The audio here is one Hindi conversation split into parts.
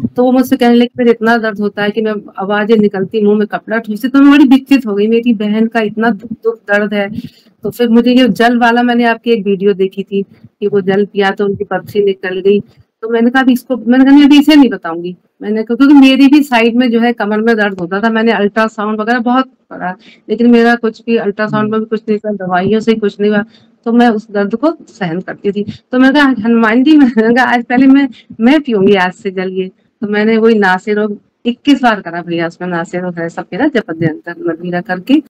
तो वो मुझसे कहने लगी मेरे इतना दर्द होता है कि मैं आवाजें निकलती, मुंह में कपड़ा ठूंसती। तो मैं बड़ी विचलित हो गई, मेरी बहन का इतना दुख दुख दर्द है। तो फिर मुझे ये जल वाला, मैंने आपकी एक वीडियो देखी थी कि वो जल पिया तो उनकी पथरी निकल गई। तो मैंने कहा मैंने कहा मैं अभी इसे नहीं बताऊंगी। मैंने कहा क्योंकि मेरी भी साइड में जो है कमर में दर्द होता था, मैंने अल्ट्रासाउंड वगैरह बहुत करा, लेकिन मेरा कुछ भी अल्ट्रासाउंड में भी कुछ नहीं था, दवाइयों से ही कुछ नहीं हुआ। तो मैं उस दर्द को सहन करती थी। तो मैंने कहा हनुमान जी, मैंने कहा आज पहले मैं पीऊंगी आज से जल ये। तो मैंने वही नासिर और 21 बार करा भैया, उसमें नासिर और है सब मेरा जपद्यंतर मदीरा करके।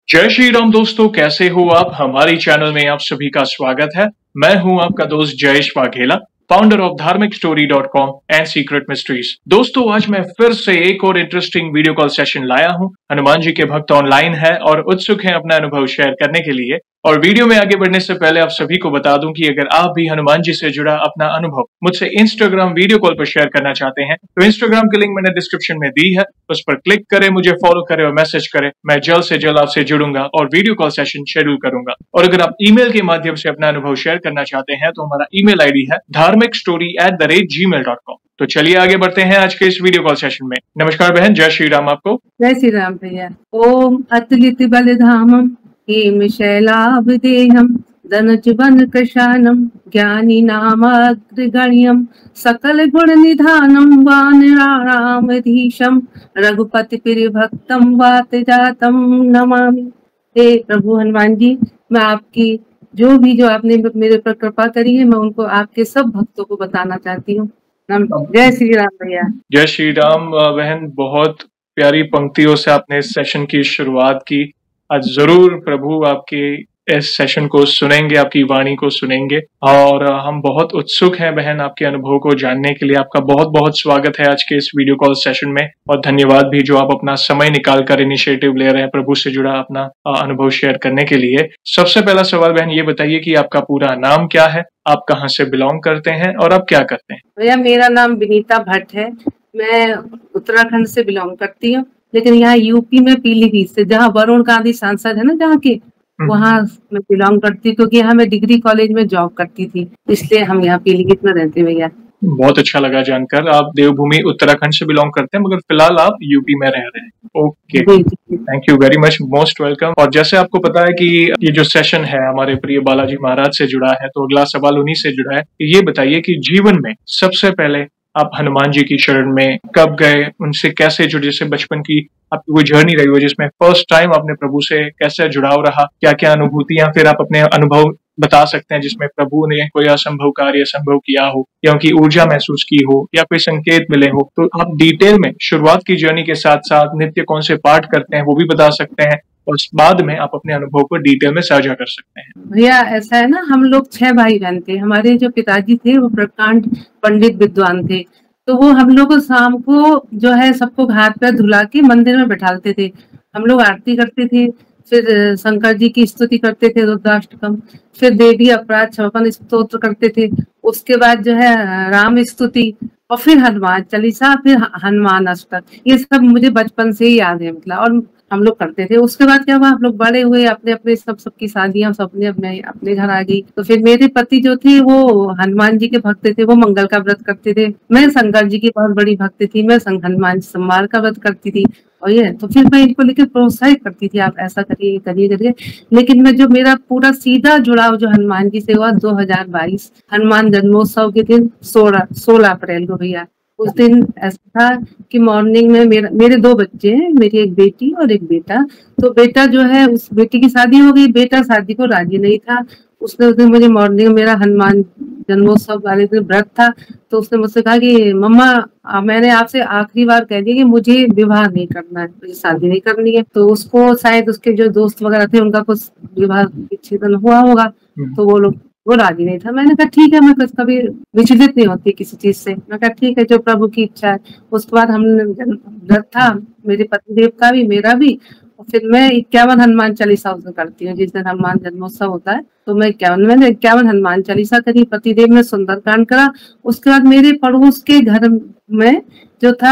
जय श्री राम दोस्तों, कैसे हो आप। हमारी चैनल में आप सभी का स्वागत है। मैं हूं आपका दोस्त जयेश वाघेला, फाउंडर ऑफ धार्मिकस्टोरी.com एंड सीक्रेट मिस्ट्रीज। दोस्तों, आज मैं फिर से एक और इंटरेस्टिंग वीडियो कॉल सेशन लाया हूं। हनुमान जी के भक्त ऑनलाइन है और उत्सुक हैं अपना अनुभव शेयर करने के लिए। और वीडियो में आगे बढ़ने से पहले आप सभी को बता दूं कि अगर आप भी हनुमान जी से जुड़ा अपना अनुभव मुझसे इंस्टाग्राम वीडियो कॉल पर शेयर करना चाहते हैं तो इंस्टाग्राम की लिंक मैंने डिस्क्रिप्शन में दी है, उस पर क्लिक करें, मुझे फॉलो करें और मैसेज करें। मैं जल्द से जल्द आपसे जुड़ूंगा और वीडियो कॉल सेशन शेड्यूल करूंगा। और अगर आप ईमेल के माध्यम से अपना अनुभव शेयर करना चाहते हैं तो हमारा ईमेल आईडी है dharmikstory@gmail.com। तो चलिए आगे बढ़ते हैं आज के इस वीडियो कॉल सेशन में। नमस्कार बहन, जय श्री राम आपको। जय श्री राम भैया। ओम अतुलित बलधामम हेम शैलाभदेहम दनुज वन कृशानम ज्ञानी नामाग्रगण्यम सकल गुण निधानम वानराणामधीशम रघुपति प्रिय भक्तम वात जातम नमामि। हे प्रभु हनुमान जी, मैं आपकी जो आपने मेरे पर कृपा करी है, मैं उनको आपके सब भक्तों को बताना चाहती हूँ। जय श्री राम भैया। जय श्री राम बहन, बहुत प्यारी पंक्तियों से आपने इस सेशन की शुरुआत की। आज जरूर प्रभु आपके इस सेशन को सुनेंगे, आपकी वाणी को सुनेंगे और हम बहुत उत्सुक हैं बहन आपके अनुभव को जानने के लिए। आपका बहुत बहुत स्वागत है आज के इस वीडियो कॉल सेशन में और धन्यवाद भी जो आप अपना समय निकाल कर इनिशिएटिव ले रहे हैं प्रभु से जुड़ा अपना अनुभव शेयर करने के लिए। सबसे पहला सवाल बहन ये बताइए कि आपका पूरा नाम क्या है, आप कहाँ से बिलोंग करते हैं और आप क्या करते हैं। भैया मेरा नाम विनीता भट्ट है, मैं उत्तराखंड से बिलोंग करती हूँ, लेकिन यहाँ यूपी में पीलीभीत से, जहाँ वरुण गांधी सांसद है ना जहाँ के, वहाँ मैं बिलोंग करती हूँ, क्योंकि यहाँ मैं डिग्री कॉलेज में जॉब करती थी, इसलिए हम यहाँ पीलीभीत में रहते हैं भैया। बहुत अच्छा लगा जानकर। आप देवभूमि उत्तराखंड से बिलोंग करते हैं मगर फिलहाल आप यूपी में रह रहे हैं। Okay, thank you very much, most welcome. और जैसे आपको पता है कि ये जो सेशन है हमारे प्रिय बालाजी महाराज से जुड़ा है, तो अगला सवाल उन्हीं से जुड़ा है। ये बताइए कि जीवन में सबसे पहले आप हनुमान जी की शरण में कब गए, उनसे कैसे जुड़े, जैसे बचपन की आपकी कोई जर्नी रही हो जिसमें फर्स्ट टाइम आपने प्रभु से कैसे जुड़ाव रहा, क्या क्या अनुभूतियां, फिर आप अपने अनुभव बता सकते हैं जिसमें प्रभु ने कोई असंभव कार्य संभव किया हो या उनकी ऊर्जा महसूस की हो या कोई संकेत मिले हो। तो आप डिटेल में शुरुआत की जर्नी के साथ साथ नित्य कौन से पाठ करते हैं वो भी बता सकते हैं और बाद में आप अपने अनुभव को डिटेल में साझा कर सकते हैं। भैया ऐसा है ना, हम लोग 6 भाई बहन थे। हमारे जो पिताजी थे वो प्रकांड पंडित विद्वान थे, तो वो हम लोग को शाम को जो है सबको घाट पर धुला के मंदिर में बैठाते थे। हम लोग आरती करते थे, फिर शंकर जी की स्तुति करते थे रुद्राष्टकम, फिर देवी अपराध क्षमापण स्तोत्र करते थे, उसके बाद जो है राम स्तुति, और फिर हनुमान चालीसा, फिर हनुमान अष्टक। ये सब मुझे बचपन से ही याद है, मतलब, और हम लोग करते थे। उसके बाद क्या हुआ, हम लोग बड़े हुए, अपने अपने सबकी शादियां, सबने अपने घर आ गई। तो फिर मेरे पति जो थे वो हनुमान जी के भक्त थे, वो मंगल का व्रत करते थे। मैं शंकर जी की बहुत बड़ी भक्त थी, मैं हनुमान सोमवार का व्रत करती थी। और ये तो फिर मैं इनको लेकर प्रोत्साहित करती थी, आप ऐसा करिए करिए करिए। लेकिन मैं जो मेरा पूरा सीधा जुड़ाव जो हनुमान जी से हुआ 2022 हनुमान जन्मोत्सव के दिन 16 अप्रैल को भैया। उस दिन ऐसा था कि मॉर्निंग में मेरे 2 बच्चे हैं, मेरी एक बेटी और एक बेटा। तो बेटा जो है, उस बेटी की शादी हो गई, बेटा शादी को राजी नहीं था। उसने उस दिन मुझे मॉर्निंग में, मेरा हनुमान जन्मोत्सव वाले दिन व्रत था, तो उसने मुझसे कहा कि मम्मा मैंने आपसे आखिरी बार कह दिया कि मुझे विवाह नहीं करना है, मुझे शादी नहीं करनी है। तो उसको शायद उसके जो दोस्त वगैरह थे उनका कुछ विवाह विच्छेदन हुआ होगा, तो वो राजी नहीं था। मैंने कहा ठीक है, मैं कभी विचलित नहीं होती किसी चीज से। मैं कहा ठीक है, जो प्रभु की इच्छा है। उसके बाद हमने व्रत था, मेरे पतिदेव का भी, मेरा भी। और फिर मैं 51 हनुमान चालीसा उस दिन करती हूँ, जिस दिन हनुमान जन्मोत्सव होता है। तो मैंने 51 हनुमान चालीसा करी, पतिदेव ने सुंदरकांड करा। उसके बाद मेरे पड़ोस के घर में जो था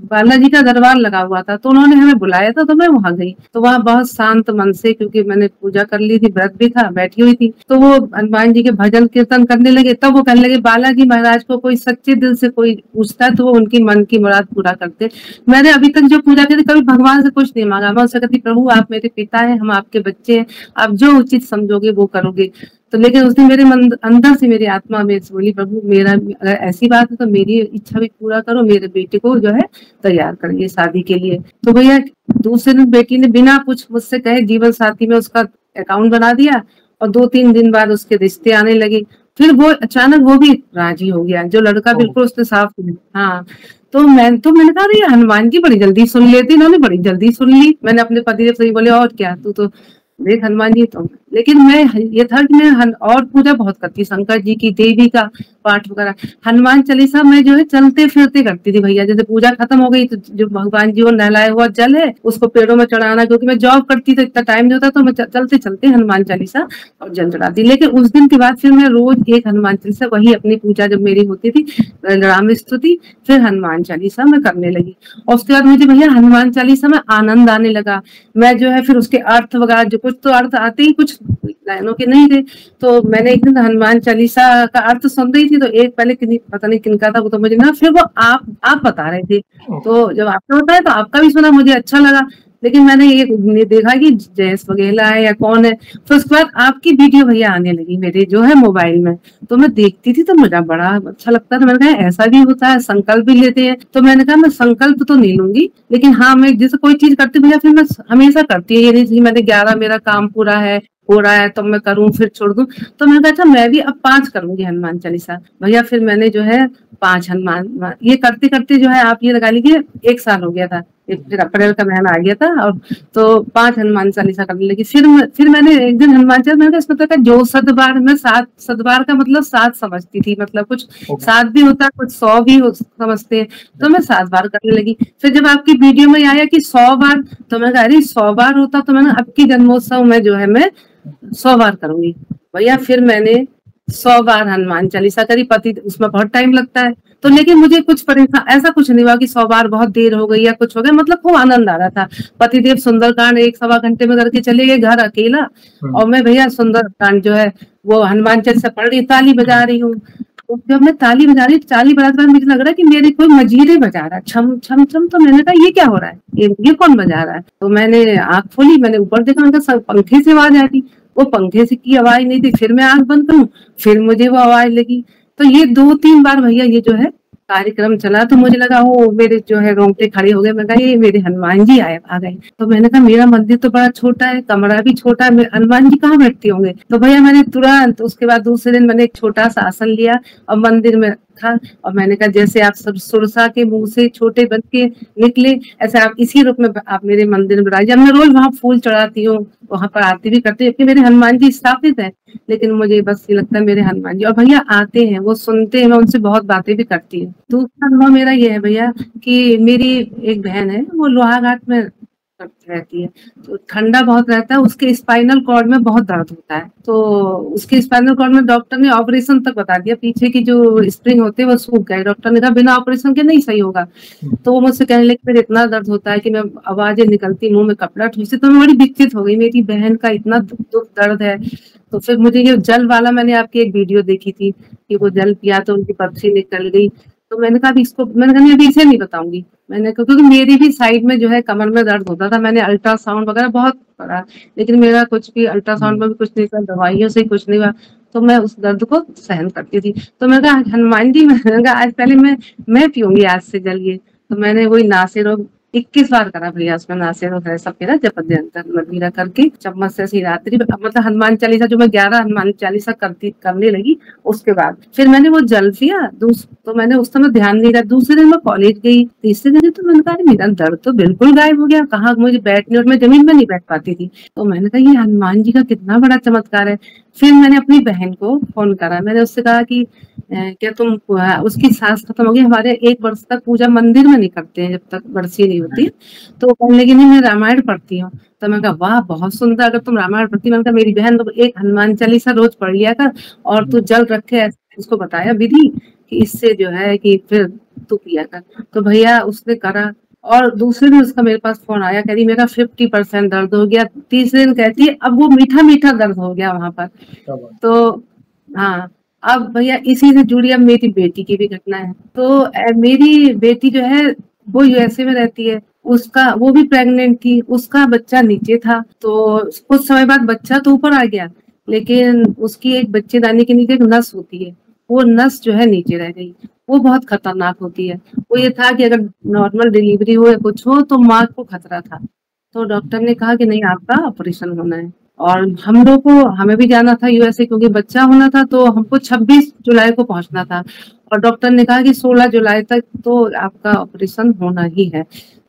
बालाजी का दरबार लगा हुआ था, तो उन्होंने हमें बुलाया था, तो मैं वहां गई। तो वहां बहुत शांत मन से, क्योंकि मैंने पूजा कर ली थी, व्रत भी था, बैठी हुई थी, तो वो हनुमान जी के भजन कीर्तन करने लगे। तब वो कहने लगे बालाजी महाराज को कोई सच्चे दिल से कोई पूछता है तो वो उनकी मन की मुराद पूरा करते। मैंने अभी तक जो पूजा की थी कभी भगवान से कुछ नहीं मांगा। मैं उससे कहती प्रभु आप मेरे पिता हैं, हम आपके बच्चे हैं, आप जो उचित समझोगे वो करोगे। तो लेकिन उस दिन मेरे मन अंदर से मेरी आत्मा में बोली प्रभु मेरा अगर ऐसी बात है तो मेरी इच्छा भी पूरा करो, मेरे बेटे को जो है तैयार करिए शादी के लिए। तो भैया दूसरे दिन बेटी ने बिना कुछ मुझसे कहे जीवन साथी में उसका अकाउंट बना दिया, और 2-3 दिन बाद उसके रिश्ते आने लगे। फिर वो अचानक वो भी राजी हो गया, जो लड़का बिल्कुल उसने साफ। हाँ, तो मैंने कहा ये हनुमान जी बड़ी जल्दी सुन लेते, इन्होंने बड़ी जल्दी सुन ली। मैंने अपने पति से बोले और क्या तू तो देख हनुमान जी। तो लेकिन मैं ये था कि मैं और पूजा बहुत करती, शंकर जी की, देवी का पाठ वगैरह। हनुमान चालीसा मैं जो है चलते फिरते करती थी भैया। जैसे पूजा खत्म हो गई तो जो भगवान जी को नहलाया हुआ जल है उसको पेड़ों में चढ़ाना, क्योंकि मैं जॉब करती तो इतना टाइम नहीं होता, तो मैं चलते चलते हनुमान चालीसा और जल चढ़ाती। लेकिन उस दिन के बाद फिर मैं रोज एक हनुमान चालीसा, वही अपनी पूजा जब मेरी होती थी राम स्तुति, फिर हनुमान चालीसा मैं करने लगी। और उसके बाद मुझे भैया हनुमान चालीसा में आनंद आने लगा। मैं जो है फिर उसके अर्थ वगैरह, जो कुछ तो अर्थ आते ही कुछ लाइनों के नहीं थे, तो मैंने एक दिन हनुमान चालीसा का अर्थ सुन रही थी, तो एक पहले पता नहीं किनका था वो तो मुझे ना, फिर वो आप बता रहे थे, तो जब आपने बताया तो आपका भी सुना, मुझे अच्छा लगा। लेकिन मैंने ये देखा कि जयेश वघेला है या कौन है, फिर उसके बाद आपकी वीडियो भैया आने लगी मेरे जो है मोबाइल में, तो मैं देखती थी तो मुझे बड़ा अच्छा लगता था। मैंने कहा ऐसा भी होता है, संकल्प भी लेते हैं। तो मैंने कहा मैं संकल्प तो नहीं लूंगी, लेकिन हाँ मैं जैसे कोई चीज करती भैया फिर मैं हमेशा करती है, ये नहीं मैंने 11 मेरा काम पूरा है हो रहा है तो मैं करूं फिर छोड़ दूं। तो मैंने कहा अच्छा मैं भी अब 5 करूंगी हनुमान चालीसा भैया। फिर मैंने जो है 5 हनुमान, ये करते करते जो है आप ये लगा लीजिए 1 साल हो गया था, फिर अप्रैल का महीना आ गया था, और तो 5 हनुमान चालीसा करने लगी। फिर मैंने एक दिन हनुमान चालीसा, मैंने इसमें तो जो सदबार, मैं 7 सदबार का मतलब 7 समझती थी, मतलब कुछ 7 भी होता है, कुछ 100 भी समझते हैं, तो मैं 7 बार करने लगी। फिर जब आपकी वीडियो में आया कि 100 बार, तो मैं कह रही 100 बार होता तो मैंने अब की जन्मोत्सव में जो है मैं 100 बार करूंगी भैया। फिर मैंने 100 बार हनुमान चालीसा करी। पति उसमें बहुत टाइम लगता है, तो लेकिन मुझे कुछ परेशान ऐसा कुछ नहीं हुआ कि 100 बार बहुत देर हो गई या कुछ हो गया, मतलब खूब आनंद आ रहा था। पतिदेव सुंदरकांड 1-1.25 घंटे में करके चले गए घर अकेला, और मैं भैया सुंदरकांड जो है वो हनुमान चालीसा पढ़ रही, ताली बजा रही हूँ। तो जब मैं ताली बजा रही, ताली बजाते बाद मुझे लग रहा है कि मेरे कोई मजीरे बजा रहा है, छम छम छम। तो मैंने कहा ये क्या हो रहा है, ये कौन बजा रहा है। तो मैंने आंख खोली, मैंने ऊपर देखा, उनका पंखे से आवाज आ रही, वो पंखे से की आवाज नहीं थी। फिर मैं आंख बंद करूं, फिर मुझे वो आवाज लगी। तो ये 2-3 बार भैया ये जो है कार्यक्रम चला, तो मुझे लगा ओ मेरे जो है रोंगटे खड़े हो गए। मैं कहा ये मेरे हनुमान जी आ गए। तो मैंने कहा मेरा मंदिर तो बड़ा छोटा है, कमरा भी छोटा है, हनुमान जी कहाँ बैठते होंगे। तो भैया मैंने तुरंत उसके बाद दूसरे दिन मैंने एक छोटा सा आसन लिया और मंदिर में रखा, और मैंने कहा जैसे आप सुरसा के मुंह से छोटे बन के निकले, ऐसे आप इसी रूप में आप मेरे मंदिर में राजा। मैं रोज वहाँ फूल चढ़ाती हूँ, वहां पर आरती भी करती हूँ, क्योंकि मेरे हनुमान जी स्थापित है। लेकिन मुझे बस ये लगता है मेरे हनुमान जी, और भैया आते हैं, वो सुनते हैं, मैं उनसे बहुत बातें भी करती हूँ। दूसरा अनुभव मेरा ये है भैया कि मेरी एक बहन है, वो लोहाघाट में रहती है, तो ठंडा बहुत रहता है, उसके स्पाइनल कॉर्ड में बहुत दर्द होता है। तो उसके स्पाइनल कॉर्ड में डॉक्टर ने ऑपरेशन तक बता दिया, पीछे की जो स्प्रिंग होते हैं वो सूख गए। डॉक्टर ने कहा बिना ऑपरेशन के नहीं सही होगा। तो वो मुझसे कहने लगे मेरे इतना दर्द होता है कि मैं आवाजें निकलती, मुंह में कपड़ा ठूसती। तो मैं बड़ी विचलित हो गई, मेरी बहन का इतना दुख दर्द है। तो फिर मुझे ये जल वाला, मैंने आपकी एक वीडियो देखी थी कि वो जल पिया तो उनकी पथरी निकल गई। तो मैंने कहा इसको, मैंने कहा अभी इसे नहीं बताऊंगी। मैंने कहा क्योंकि मेरी भी साइड में जो है कमर में दर्द होता था, मैंने अल्ट्रासाउंड वगैरह बहुत करा, लेकिन मेरा कुछ भी अल्ट्रासाउंड में भी कुछ नहीं था, दवाइयों से कुछ नहीं हुआ। तो मैं उस दर्द को सहन करती थी। तो मैंने कहा हनुमान जी, मैंने कहा आज पहले मैं पीऊंगी आज से जल ये। तो मैंने वही नासिर 21 बार करा भैया, उसमें नासिर है सब मेरा जपा करके चम्मच से शिवरात्रि, मतलब हनुमान चालीसा जो मैं 11 हनुमान चालीसा करने लगी। उसके बाद फिर मैंने वो जल पिया, तो मैंने उस समय ध्यान नहीं रहा। दूसरे दिन मैं कॉलेज गई, तीसरे दिन तो मैंने कहा मेरा दर्द तो बिल्कुल गायब हो गया, कहाँ मुझे बैठने, और मैं जमीन में नहीं बैठ पाती थी। तो मैंने कहा ये हनुमान जी का कितना बड़ा चमत्कार है। फिर मैंने अपनी बहन को फोन करा, मैंने उससे कहा कि क्या तुम, उसकी सांस खत्म हो गई, हमारे 1 वर्ष तक पूजा मंदिर में नहीं करते हैं जब तक बरसी नहीं होती। तो कहने लगी नहीं मैं रामायण पढ़ती हूँ। तो मैं कहा वाह बहुत सुंदर, अगर तुम रामायण पढ़ती। मैंने कहा मेरी बहन तो एक हनुमान चालीसा रोज पढ़ लिया कर, और तू जल रखे, उसको बताया विधि कि इससे जो है कि फिर तू पिया कर। तो भैया उसने करा, और दूसरे दिन उसका मेरे पास फोन आया, कह रही मेरा 50% दर्द हो गया। तीसरे दिन कहती है अब वो मीठा मीठा दर्द हो गया वहां पर। तो हाँ, अब भैया इसी से जुड़ी अब मेरी बेटी की भी घटना है। तो मेरी बेटी जो है वो यूएसए में रहती है, उसका वो भी प्रेग्नेंट थी, उसका बच्चा नीचे था। तो कुछ समय बाद बच्चा तो ऊपर आ गया, लेकिन उसकी एक बच्चेदानी के नीचे एक नस होती है, वो नस जो है नीचे रह गई। वो बहुत खतरनाक होती है। वो ये था कि अगर नॉर्मल डिलीवरी हो या कुछ हो तो माँ को खतरा था। तो डॉक्टर ने कहा कि नहीं, आपका ऑपरेशन होना है। और हम लोग को, हमें भी जाना था यूएसए, क्योंकि बच्चा होना था, तो हमको 26 जुलाई को पहुंचना था। और डॉक्टर ने कहा कि 16 जुलाई तक तो आपका ऑपरेशन होना ही है।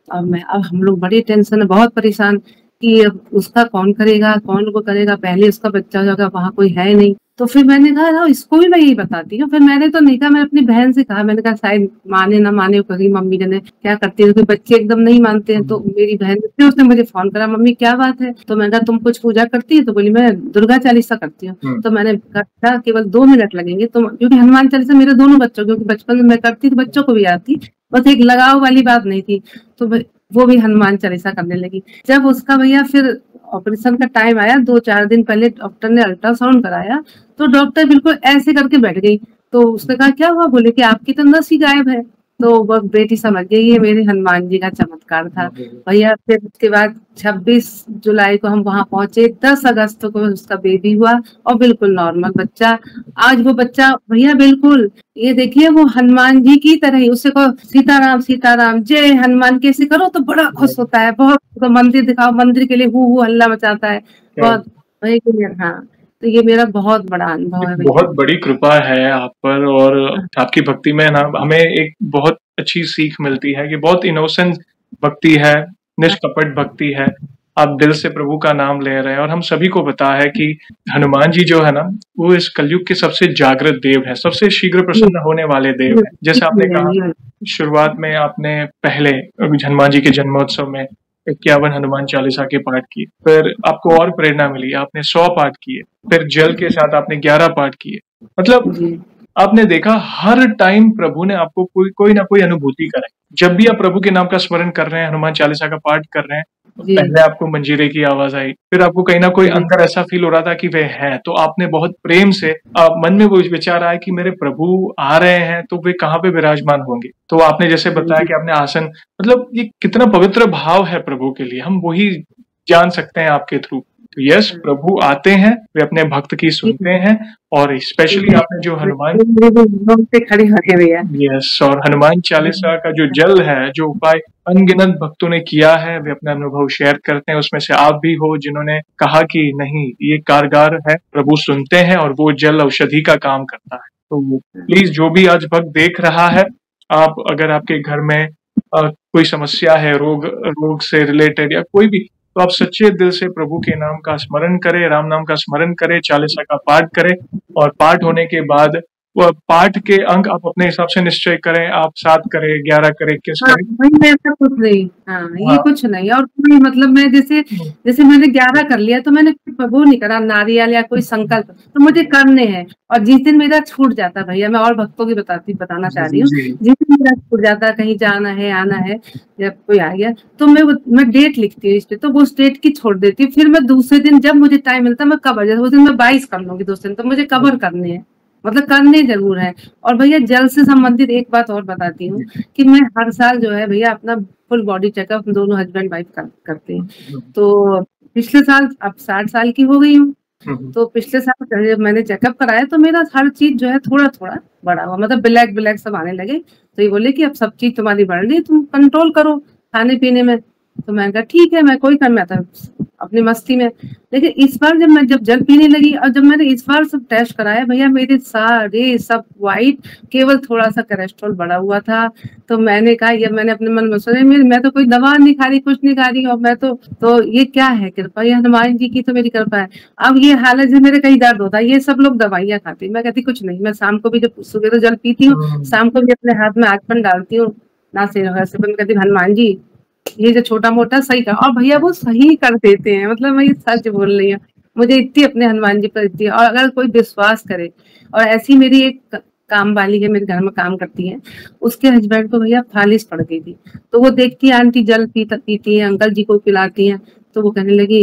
अब हम लोग बड़ी टेंशन है, बहुत परेशान कि अब उसका कौन करेगा, कौन वो करेगा, पहले उसका बच्चा हो जाएगा, वहां कोई है नहीं। तो फिर मैंने कहा ना, इसको भी मैं यही बताती हूँ। फिर मैंने तो नहीं कहा, मैं अपनी बहन से कहा, मैंने कहा शायद माने ना माने, कभी मम्मी ने क्या करती है, क्योंकि बच्चे एकदम नहीं मानते हैं। तो मेरी बहन ने, फिर उसने मुझे फोन करा, मम्मी क्या बात है। तो मैंने कहा तुम कुछ पूजा करती है, तो बोली मैं दुर्गा चालीसा करती हूँ। तो मैंने कहा केवल 2 मिनट लगेंगे, तो क्योंकि हनुमान चालीसा मेरे दोनों बच्चों, क्योंकि बचपन में मैं करती थी, बच्चों को भी आती, बस एक लगाव वाली बात नहीं थी। तो वो भी हनुमान चालीसा करने लगी। जब उसका भैया फिर ऑपरेशन का टाइम आया, 2-4 दिन पहले डॉक्टर ने अल्ट्रासाउंड कराया, तो डॉक्टर बिल्कुल ऐसे करके बैठ गई। तो उसने कहा क्या हुआ, बोले कि आपकी तो नस ही गायब है। तो वो बेटी समझ गई ये मेरे हनुमान जी का चमत्कार था भैया। फिर उसके बाद 26 जुलाई को हम वहां पहुंचे, 10 अगस्त को उसका बेबी हुआ, और बिल्कुल नॉर्मल बच्चा। आज वो बच्चा भैया बिल्कुल, ये देखिए वो हनुमान जी की तरह ही, उससे कहो सीताराम सीताराम जय हनुमान कैसे करो तो बड़ा खुश होता है, बहुत। तो मंदिर दिखाओ, मंदिर के लिए हु हल्ला मचाता है बहुत भैया। हाँ, तो ये मेरा बहुत बड़ा अनुभव है भैया। बहुत बड़ी कृपा है आप पर, और आपकी भक्ति में ना हमें एक बहुत अच्छी सीख मिलती है कि बहुत इनोसेंट भक्ति है, निष्कपट भक्ति है। आप दिल से प्रभु का नाम ले रहे हैं, और हम सभी को पता है कि हनुमान जी जो है ना, वो इस कलयुग के सबसे जागृत देव है, सबसे शीघ्र प्रसन्न होने वाले देव है। जैसे आपने कहा शुरुआत में, आपने पहले हनुमान जी के जन्मोत्सव में 51 हनुमान चालीसा के पाठ किए, फिर आपको और प्रेरणा मिली, आपने 100 पाठ किए, फिर जल के साथ आपने 11 पाठ किए। मतलब आपने देखा हर टाइम प्रभु ने आपको कोई ना कोई अनुभूति कराई। जब भी आप प्रभु के नाम का स्मरण कर रहे हैं, हनुमान चालीसा का पाठ कर रहे हैं, तो पहले आपको मंजीरे की आवाज आई, फिर आपको कहीं ना कोई अंदर ऐसा फील हो रहा था कि वे हैं, तो आपने बहुत प्रेम से मन में वो विचार आया कि मेरे प्रभु आ रहे हैं, तो वे कहाँ पे विराजमान होंगे। तो आपने जैसे बताया कि आपने आसन, मतलब ये कितना पवित्र भाव है प्रभु के लिए, हम वही जान सकते हैं आपके थ्रू। तो यस, प्रभु आते हैं, वे अपने भक्त की सुनते हैं, और स्पेशली आपने जो हनुमान खड़े होके भैया, यस, और हनुमान चालीसा का जो जल है, जो उपाय अनगिनत भक्तों ने किया है, वे अपना अनुभव शेयर करते हैं। उसमें से आप भी हो जिन्होंने कहा कि नहीं, ये कारगर है, प्रभु सुनते हैं, और वो जल औषधि का काम करता है। तो प्लीज जो भी आज भक्त देख रहा है, आप अगर आपके घर में कोई समस्या है, रोग से रिलेटेड या कोई भी, तो आप सच्चे दिल से प्रभु के नाम का स्मरण करें, राम नाम का स्मरण करें, चालीसा का पाठ करें, और पाठ होने के बाद वो पाठ के अंक आप अपने हिसाब से निश्चय करें, आप 7 करें, 11 करें, 21 करें। वही ऐसा कुछ नहीं। ये कुछ नहीं। और कोई मतलब मैं जैसे मैंने 11 कर लिया, तो मैंने वो नहीं करा नारियल या कोई संकल्प, तो मुझे करने हैं। और जिस दिन मेरा छूट जाता भैया, मैं और भक्तों की बताना चाह रही हूँ, जिस दिन मेरा छूट जाता, कहीं जाना है, आना है, जब कोई आ गया, तो मैं डेट लिखती हूँ इस पे, तो वो डेट की छोड़ देती हूँ। फिर मैं दूसरे दिन जब मुझे टाइम मिलता है, मैं कवर, जैसे उस दिन मैं 22 कर लूंगी, दूसरे दिन तो मुझे कवर करने हैं, मतलब करने जरूर है। और भैया जल से संबंधित एक बात और बताती हूँ कि मैं हर साल जो है भैया अपना फुल बॉडी चेकअप दोनों हस्बैंड वाइफ करते हैं। तो पिछले साल, अब 60 साल की हो गई हूँ, तो पिछले साल जब मैंने चेकअप कराया, तो मेरा हर चीज जो है थोड़ा थोड़ा बढ़ा हुआ, मतलब ब्लैक सब आने लगे। तो ये बोले कि अब सब चीज तुम्हारी बढ़ रही है, तुम कंट्रोल करो खाने पीने में। तो मैंने कहा ठीक है, मैं कोई करना था अपनी मस्ती में। लेकिन इस बार जब जल पीने लगी, और जब मैंने इस बार सब टेस्ट कराया भैया, मेरे सारे सब वाइट, केवल थोड़ा सा कोलेस्ट्रॉल बढ़ा हुआ था। तो मैंने कहा, ये मैंने अपने मन में सोचा, मैं तो कोई दवा नहीं खा रही, कुछ नहीं खा रही, और मैं तो ये क्या है कृपा, ये हनुमान जी की तो मेरी कृपा है। अब ये हालत जो मेरे कहीं दर्द होता है, ये सब लोग दवाइयाँ खाते, मैं कहती कुछ नहीं। मैं शाम को भी, जब सुबह तो जल पीती हूँ, शाम को भी अपने हाथ में आचमन डालती हूँ, ना सिर मैं कहती हनुमान जी ये जो छोटा मोटा सही कर। और भैया वो सही कर देते हैं, मतलब मैं ये सच बोल रही हूँ, मुझे इतनी अपने हनुमान जी पर इतनी। और अगर कोई विश्वास करे, और ऐसी मेरी एक काम वाली है, मेरे घर में काम करती है, उसके हस्बैंड को भैया फालिस पड़ गई थी। तो वो देखती है आंटी जल पीती है, अंकल जी को पिलाती है। तो वो कहने लगी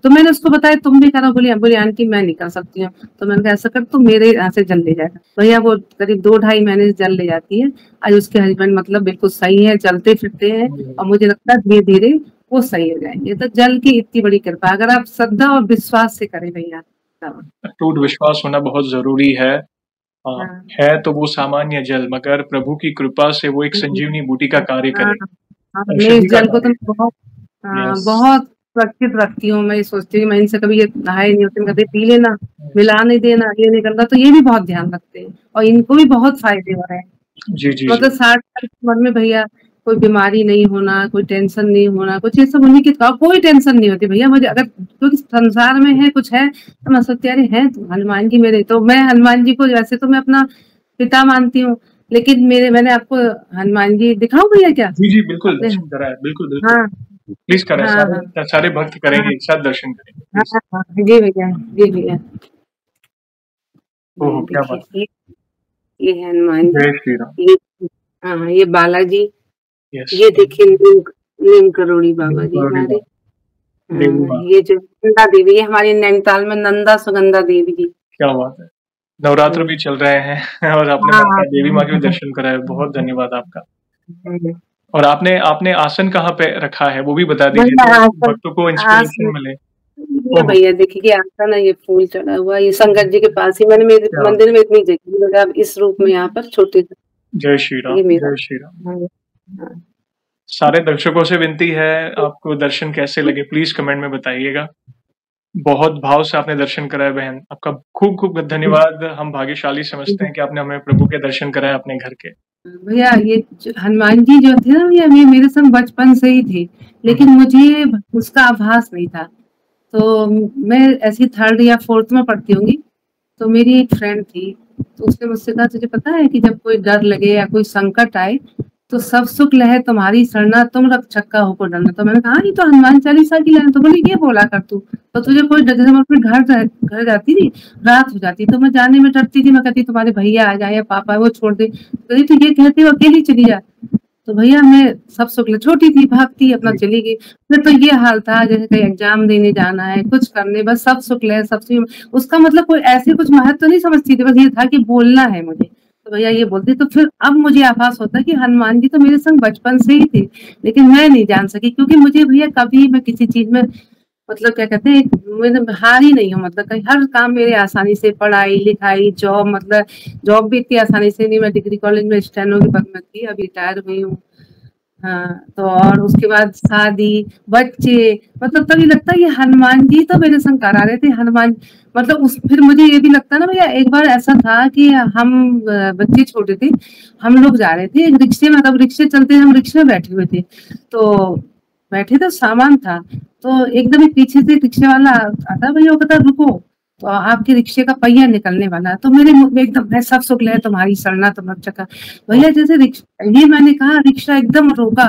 तो मैंने उसको बताया तुम भी करो। बोली बोली आंटी मैं नहीं कर सकती हूँ। तो मैंने कहा ऐसा कर तू मेरे यहाँ से जल ले जाएगा। भैया वो करीब 2-2.5 महीने से जल ले जाती है। आज उसके हस्बैंड मतलब बिल्कुल सही है, चलते फिरते हैं, और मुझे लगता है धीरे धीरे वो सही हो जाएंगे। तो जल की इतनी बड़ी कृपा अगर आप श्रद्धा और विश्वास से करें भैया। अटूट विश्वास होना बहुत जरूरी है। हाँ है तो वो सामान्य जल, मगर प्रभु की कृपा से वो एक संजीवनी बूटी का कार्य हाँ करे, हाँ, मैं औषधि इस का जल को तो कार्य बहुत करे। यस। बहुत सुरक्षित रखती हूँ। मैं सोचती हूँ मैं इनसे कभी ये नहाए नहीं होते, कभी पी लेना, मिला नहीं देना, ये नहीं करना। तो ये भी बहुत ध्यान रखते हैं और इनको भी बहुत फायदे हो रहे हैं। जी जी जी। मतलब 60 साल की उम्र में भैया कोई बीमारी नहीं होना, कोई टेंशन नहीं होना, कुछ ये सब उन्हीं की कोई टेंशन नहीं होती भैया मुझे। अगर क्योंकि संसार में है कुछ है तो मैं सोचती अरे है तो हनुमान जी मेरे। तो मैं हनुमान जी को वैसे तो मैं अपना पिता मानती हूँ, लेकिन मैंने आपको हनुमान जी दिखाऊं भैया क्या जी जी बिल्कुल, अपने। दर्शन कराए, बिल्कुल बिल्कुल। हाँ प्लीज करें, हाँ हाँ सारे सारे भक्त हाँ करेंगे, एक साथ दर्शन करेंगे हाँ प्लीज। हाँ, जी भैया जी भैया। ओह ये क्या देखिए बात ये है हनुमान है। जी। जय श्री राम। ये हाँ ये बालाजी। यस। ये देखिए नीम नीम करोड़ी बाबा जी गौरी हमारे। माँ, देवी माँ, ये जो नंदा देवी है हमारी नैनीताल में, नंदा सुगंधा देवी जी। क्या बात है। नवरात्र हम्म, भी चल रहे हैं और आपने हाँ माता देवी माँ के भी हाँ, दर्शन कराए, बहुत धन्यवाद आपका। हाँ। और आपने आपने आसन कहाँ पे रखा है वो भी बता दीजिए, भैया तो आसन भक्तों को आसन इंस्पिरेशन मिले। ये ओह भैया देखिए कि आसन है, ये फूल चढ़ा हुआ है, ये शंकर जी के पास ही। मैंने मेरे क्या, मंदिर में इतनी जगह लगा अब इस रूप में यहाँ पर छोटे से। जय श्री राम, ये मेरा जय श्री राम। हाँ, हाँ। सारे दर्शकों से विनती है, आपको दर्शन कैसे लगे प्लीज कमेंट में बताइएगा। बहुत भाव से आपने दर्शन कराए बहन, आपका खूब खूब धन्यवाद। हम भाग्यशाली समझते हैं कि आपने हमें प्रभु के दर्शन कराए अपने घर के। भैया ये हनुमान जी जो थे ना भैया, ये मेरे संग बचपन से ही थे, लेकिन मुझे उसका आभास नहीं था। तो मैं ऐसी 3rd या 4th में पढ़ती होंगी। तो मेरी एक फ्रेंड थी, तो उसने मुझसे कहा तुझे पता है कि जब कोई डर लगे या कोई संकट आए तो सब सुख लहे तुम्हारी सरना, तुम रक्षक होको डरना। तो मैंने कहा ये तो हनुमान चालीसा की लाइन। तो बोली ये बोला कर तू। तो तुझे कोई डर, जैसे मैं अपने घर जाती थी, रात हो जाती तो मैं जाने में डरती थी। मैं कहती तुम्हारे भैया आ जाए या पापा वो छोड़ दे। तो तो ये कहती हो अकेली चली जा। तो भैया मैं सब सुख ले, छोटी थी भागती अपना चली गई। फिर तो ये हाल था जैसे कहीं एग्जाम देने जाना है, कुछ करने, बस सब सुख ले सब सुख। उसका मतलब कोई ऐसे कुछ महत्व नहीं समझती थी, बस ये था कि बोलना है मुझे। तो भैया ये बोलती। तो फिर अब मुझे आभास होता है कि हनुमान जी तो मेरे संग बचपन से ही थे, लेकिन मैं नहीं जान सकी क्योंकि मुझे भैया कभी मैं किसी चीज में मतलब क्या कहते हैं, मैं हार ही नहीं हूँ। मतलब कहीं हर काम मेरे आसानी से, पढ़ाई लिखाई जॉब, मतलब जॉब भी इतनी आसानी से नहीं। मैं डिग्री कॉलेज में स्टेनो के पद में थी, अभी रिटायर हुई हूँ। हाँ तो और उसके बाद शादी, बच्चे, मतलब तभी लगता है ये हनुमान जी तो मेरे संग करा रहे थे। हनुमान मतलब उस फिर मुझे ये भी लगता है ना भैया, एक बार ऐसा था कि हम बच्चे छोटे थे, हम लोग जा रहे थे एक रिक्शे में, तब रिक्शे चलते हम रिक्शे में बैठे हुए थे। तो बैठे थे सामान था, तो एकदम ही पीछे से रिक्शे वाला आता, भैया वो कहता रुको, तो आपके रिक्शे का पहिया निकलने वाला है। तो मेरे मुंह में एकदम है सब सुख ले तुम्हारी सरना तुम रक्षक। भैया जैसे ये मैंने कहा रिक्शा एकदम रोका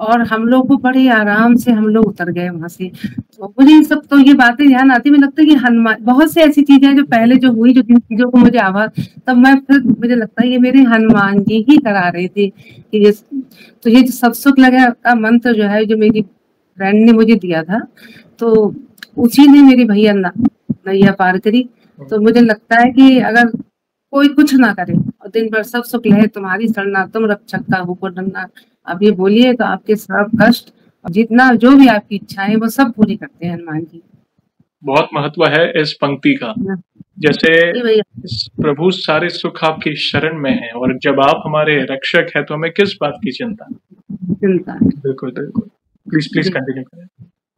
और हम लोग को बड़े आराम से हम लोग उतर गए वहां से। तो मुझे ये सब तो ये बातें ध्यान आती, मुझे लगता है कि हनुमान, बहुत सी ऐसी चीजें हैं जो पहले जो हुई, जो जिन चीजों को मुझे आवाज, तब मैं फिर मुझे लगता है ये मेरे हनुमान जी ही करा रहे थे कि ये। तो ये जो सब सुख लगे का मंत्र जो है, जो मेरी फ्रेंड ने मुझे दिया था, तो उसी ने मेरी भैया नैया पार करी। तो मुझे लगता है कि अगर कोई कुछ ना करे और दिन भर सब सुख लहे तुम्हारी सरना, तुम रक्षक का होको डरना, अब ये बोलिए तो आपके सब कष्ट और जितना जो भी आपकी इच्छाएं वो सब पूरी करते हैं हनुमान जी। बहुत महत्व है इस पंक्ति का। जैसे जी भैया। प्रभु सारे सुख आपकी शरण में है, और जब आप हमारे रक्षक है तो हमें किस बात की चिंता। चिंता बिल्कुल बिल्कुल, प्लीज प्लीज जी। कंटिन्यू करें।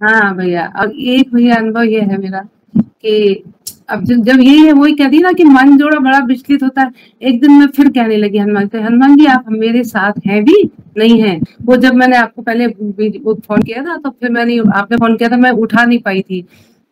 हाँ भैया, और एक भैया अनुभव ये है मेरा कि अब जब ये है वही कहती ना कि मन जोड़ा बड़ा विचलित होता है। एक दिन मैं फिर कहने लगी हनुमान से, हनुमान जी आप मेरे साथ हैं भी नहीं है। वो जब मैंने आपको पहले वो फोन किया था, तो फिर मैंने आपने फोन किया था, मैं उठा नहीं पाई थी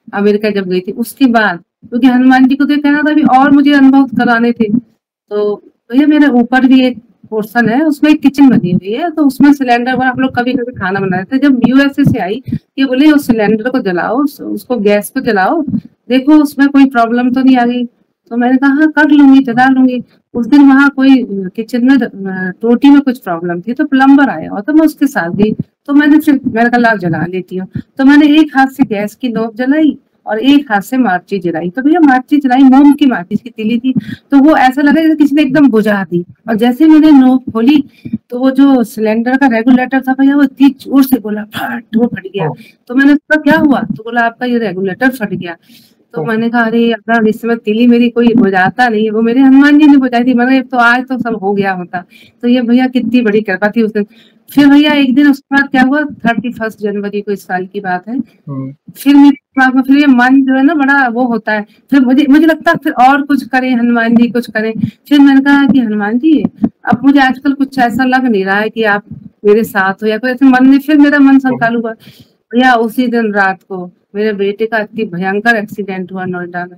अमेरिका जब गई थी। उसके बाद क्योंकि हनुमान जी को तो कहना था अभी और मुझे अनुभव कराने थे। तो भैया मेरे ऊपर भी एक पोर्शन है, उसमें एक किचन बनी हुई है, तो उसमें सिलेंडर पर हम लोग कभी कभी खाना बनाते थे। जब यूएसए से आई, ये बोले उस सिलेंडर को जलाओ, उसको गैस को जलाओ, देखो उसमें कोई प्रॉब्लम तो नहीं आ गई। तो मैंने कहा हाँ कर लूंगी, जगा लूंगी। उस दिन वहाँ कोई किचन में टोटी में कुछ प्रॉब्लम थी, तो प्लम्बर आया और तो मैं उसके साथ गई। तो मैंने कहा लाओ जला लेती हूँ। तो मैंने एक हाथ से गैस की नोक जलाई और एक हाथ से माचिस जलाई। तो भैया माचिस जलाई, मोम की माचिस की तिली थी, तो वो ऐसा लगा जैसे किसी ने एकदम बुझा दी। और जैसे मैंने नोक खोली तो वो जो सिलेंडर का रेगुलेटर था भैया, वो इतनी जोर से बोला फट, वो फट गया। तो मैंने उसका क्या हुआ, तो बोला आपका ये रेगुलेटर फट गया। तो मैंने कहा अरे अल्लाह, इस समय तिली मेरी कोई बुझाता नहीं है, वो मेरे हनुमान जी ने बुझाई थी। मैंने तो आज तो सब हो गया होता। तो ये भैया कितनी बड़ी कृपा थी उस दिन। फिर भैया एक दिन उसके बाद क्या हुआ, 31 जनवरी को इस साल की बात है। फिर मेरे दिमाग में फिर ये मन जो है ना बड़ा वो होता है। फिर मुझे लगता है फिर और कुछ करें हनुमान जी, कुछ करें। फिर मैंने कहा कि हनुमान जी अब मुझे आजकल कुछ ऐसा लग नहीं रहा है कि आप मेरे साथ हो या कोई ऐसे मन में। फिर मेरा मन संकाल हुआ भैया, उसी दिन रात को मेरे बेटे का इतनी भयंकर एक्सीडेंट हुआ नोएडा में।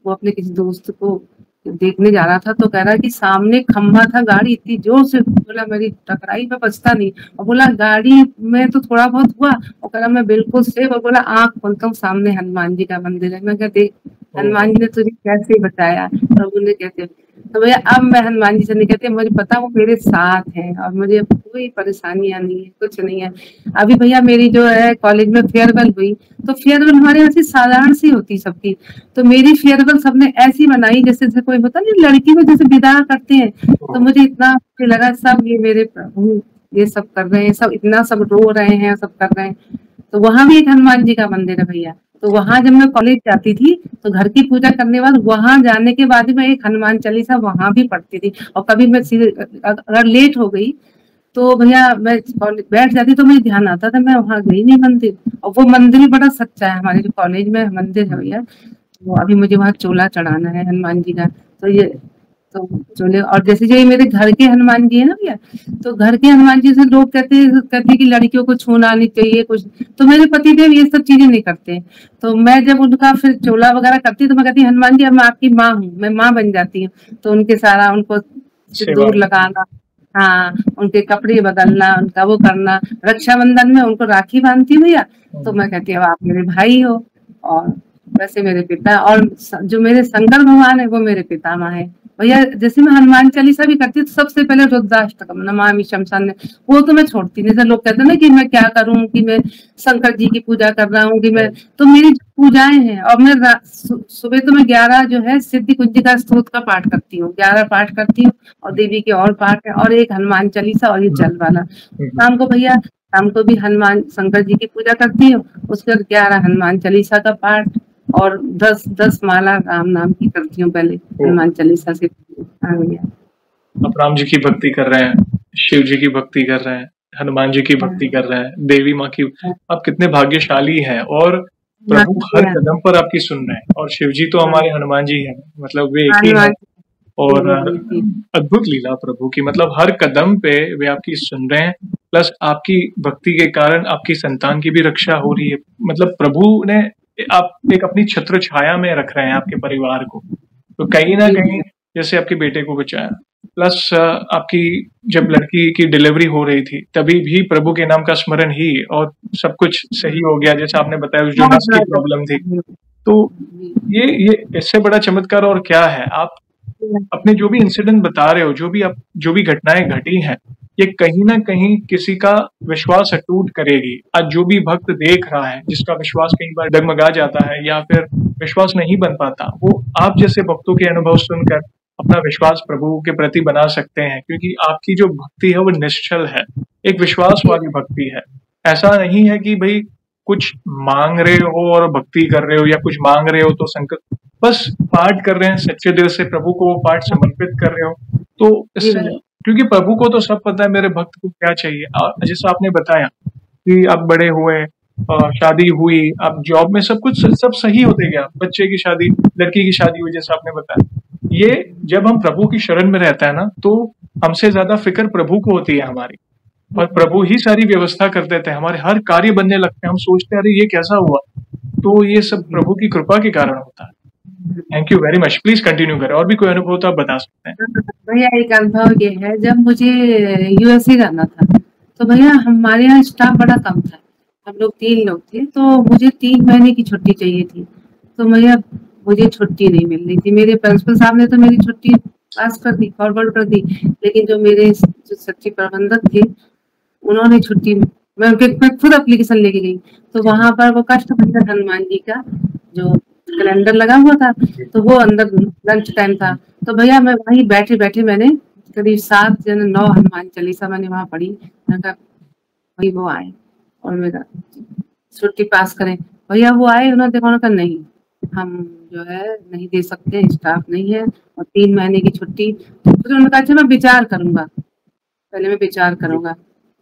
वो अपने किसी दोस्त को देखने जा रहा था, तो कह रहा कि सामने खंभा था, गाड़ी इतनी जोर से, बोला मेरी टकराई, मैं बचता नहीं। और बोला गाड़ी में तो थोड़ा बहुत हुआ, और कह रहा मैं बिल्कुल सेफ। और बोला आंख खोलता हूँ सामने हनुमान जी का मंदिर है। मैं कहते हनुमान जी ने तुझे कैसे बचाया, प्रभु ने कैसे। तो भैया अब मैं हनुमान जी से नहीं कहती, मुझे पता वो मेरे साथ है और मुझे कोई परेशानियां नहीं है, कुछ नहीं है। अभी भैया मेरी जो है कॉलेज में फेयरवेल हुई, तो फेयरवेल हमारे यहाँ से साधारण सी होती सबकी। तो मेरी फेयरवेल सबने ऐसी बनाई जैसे कोई होता नहीं, लड़की को जैसे विदा करते हैं। तो मुझे इतना लगा सब ये मेरे प्रभु ये सब कर रहे हैं, सब इतना सब रो रहे हैं, सब कर रहे हैं। तो वहां भी एक हनुमान जी का मंदिर है भैया। तो वहां जब मैं कॉलेज जाती थी तो घर की पूजा करने बाद वहां जाने के बाद मैं एक हनुमान चालीसा वहां भी पढ़ती थी। और कभी मैं अगर लेट हो गई तो भैया मैं बैठ जाती, तो मुझे ध्यान आता था मैं वहां गई नहीं मंदिर। और वो मंदिर भी बड़ा सच्चा है, हमारे जो कॉलेज में मंदिर है भैया। वो अभी मुझे वहां चोला चढ़ाना है हनुमान जी का। तो ये तो चोले, और जैसे जो ये मेरे घर के हनुमान जी है ना भैया, तो घर के हनुमान जी से लोग कहते कि लड़कियों को छूना नहीं चाहिए कुछ। तो मेरे पति देव ये सब चीजें नहीं करते। तो मैं जब उनका फिर चोला वगैरह करती तो मैं कहती हनुमान जी अब मैं आपकी माँ हूँ, मैं माँ बन जाती हूँ। तो उनके सारा उनको सिंदूर लगाना, हाँ उनके कपड़े बदलना, उनका वो करना। रक्षाबंधन में उनको राखी बांधती हूँ भैया। तो मैं कहती हूँ आप मेरे भाई हो। और वैसे मेरे पिता, और जो मेरे शंकर भगवान है वो मेरे पितामह है भैया। जैसे मैं हनुमान चालीसा भी करती हूँ तो सबसे पहले रुद्राष्टकम नमामि शमशान, वो तो मैं छोड़ती नहीं। जैसे लोग कहते हैं ना कि मैं क्या करूं, कि मैं शंकर जी की पूजा कर रहा हूँ, कि मैं, तो मेरी जो पूजाएं हैं। और मैं सुबह तो मैं 11 जो है सिद्धि कुंजिका स्तोत्र का पाठ करती हूँ, 11 पाठ करती हूँ। और देवी के और पाठ है, और एक हनुमान चालीसा और ये जल वाला। शाम को भैया, शाम को भी हनुमान शंकर जी की पूजा करती हूँ। उसके बाद 11 हनुमान चालीसा का पाठ और 10 माला राम नाम की करती हूँ पहले हनुमान चालीसा से। हाँ भैया, आप राम जी की भक्ति कर रहे हैं, शिव जी की भक्ति कर रहे हैं, हनुमान जी की भक्ति कर रहे हैं, देवी माँ की। आप कितने भाग्यशाली हैं, और प्रभु हर कदम पर आपकी सुन रहे हैं। और शिव जी तो हमारे हनुमान जी हैं, मतलब वे एक ही हैं। और अद्भुत लीला प्रभु की, मतलब हर कदम पे वे आपकी सुन रहे हैं। प्लस आपकी भक्ति के कारण आपकी संतान की भी रक्षा हो रही है। मतलब प्रभु ने आप एक अपनी छत्र छाया में रख रहे हैं आपके परिवार को। तो कहीं ना कहीं जैसे आपके बेटे को बचाया, प्लस आपकी जब लड़की की डिलीवरी हो रही थी तभी भी प्रभु के नाम का स्मरण ही, और सब कुछ सही हो गया जैसे आपने बताया, जो नस की प्रॉब्लम थी। तो ये इससे बड़ा चमत्कार और क्या है। आप अपने जो भी इंसिडेंट बता रहे हो, जो भी घटनाएं घटी हैं, ये कहीं ना कहीं किसी का विश्वास अटूट करेगी। आज जो भी भक्त देख रहा है, जिसका विश्वास कई बार डगमगा जाता है या फिर विश्वास नहीं बन पाता, वो आप जैसे भक्तों के अनुभव सुनकर अपना विश्वास प्रभु के प्रति बना सकते हैं। क्योंकि आपकी जो भक्ति है वो निश्चल है, एक विश्वास वाली भक्ति है। ऐसा नहीं है कि भाई कुछ मांग रहे हो और भक्ति कर रहे हो, या कुछ मांग रहे हो तो संकल्प, बस पाठ कर रहे हैं सच्चे दिल से, प्रभु को वो पाठ समर्पित कर रहे हो। तो इससे, क्योंकि प्रभु को तो सब पता है मेरे भक्त को क्या चाहिए। जैसा आपने बताया कि आप बड़े हुए, शादी हुई, आप जॉब में, सब कुछ सब सही होते गया, बच्चे की शादी, लड़की की शादी हुई, जैसा आपने बताया। ये जब हम प्रभु की शरण में रहता है ना, तो हमसे ज्यादा फिक्र प्रभु को होती है हमारी, और प्रभु ही सारी व्यवस्था कर देते हैं, हमारे हर कार्य बनने लगते हैं। हम सोचते हैं अरे ये कैसा हुआ, तो ये सब प्रभु की कृपा के कारण होता है। Thank you very much. Please continue करें, और भी कोई अनुभव तो आप बता सकते हैं। भैया एक अनुभव ये है, जब मुझे यूएसए जाना था तो भैया हमारे यहाँ स्टाफ बड़ा कम था, हम लोग 3 लोग थे। तो मुझे 3 महीने की छुट्टी चाहिए थी। तो भैया मुझे छुट्टी नहीं मिल रही थी। मेरे प्रिंसिपल साहब ने तो मेरी छुट्टी पास कर दी, फॉरवर्ड कर दी, लेकिन जो मेरे जो सच्ची प्रबंधक थे उन्होंने छुट्टी, मैं खुद एप्लीकेशन लेके गई, तो वहां पर वो कष्टभंजन हनुमान जी का जो कैलेंडर लगा हुआ था, तो वो अंदर लंच टाइम था, तो भैया मैं वहीं बैठे बैठे मैंने करीब 7 या 9 हनुमान चालीसा मैंने वहां पढ़ी। मैंने कहा भाई वो आए और मेरा छुट्टी पास करें। भैया वो आए, उन्होंने देखा, उन्होंने कहा नहीं, हम जो है नहीं दे सकते, स्टाफ नहीं है और 3 महीने की छुट्टी। तो फिर उन्होंने कहा अच्छा मैं विचार करूंगा, पहले मैं विचार करूंगा।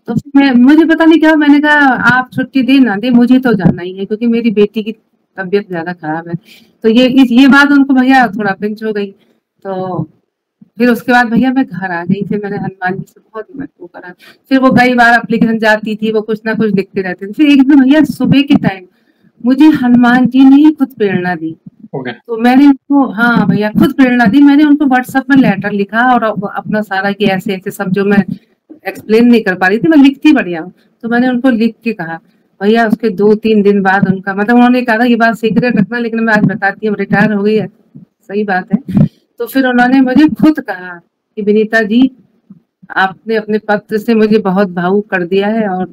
तो फिर मुझे पता नहीं क्या, मैंने कहा आप छुट्टी दे ना दे, मुझे तो जाना ही है, क्योंकि मेरी बेटी की तबीयत ज्यादा खराब है। तो ये बात उनको भैया थोड़ा पिंच हो गई। तो फिर उसके बाद भैया मैं घर आ गई, फिर मैंने हनुमान जी से बहुत मत वो करा। फिर वो कई बार एप्लीकेशन जाती थी, वो कुछ ना कुछ लिखते रहते थे। फिर एक दिन भैया सुबह के टाइम मुझे हनुमान जी ने ही खुद प्रेरणा दी। तो मैंने उनको, हाँ भैया, खुद प्रेरणा दी। मैंने उनको व्हाट्सएप में लेटर लिखा और अपना सारा कि ऐसे ऐसे सब जो मैं एक्सप्लेन नहीं कर पा रही थी, मैं लिखती बढ़िया हूँ, तो मैंने उनको लिख के कहा। भैया उसके 2-3 दिन बाद उनका मतलब, उन्होंने कहा था ये बात सीक्रेट रखना, लेकिन मैं आज बताती हूँ, रिटायर हो गई है, सही बात है। तो फिर उन्होंने मुझे खुद कहा कि विनीता जी, आपने अपने पत्र से मुझे बहुत भावुक कर दिया है और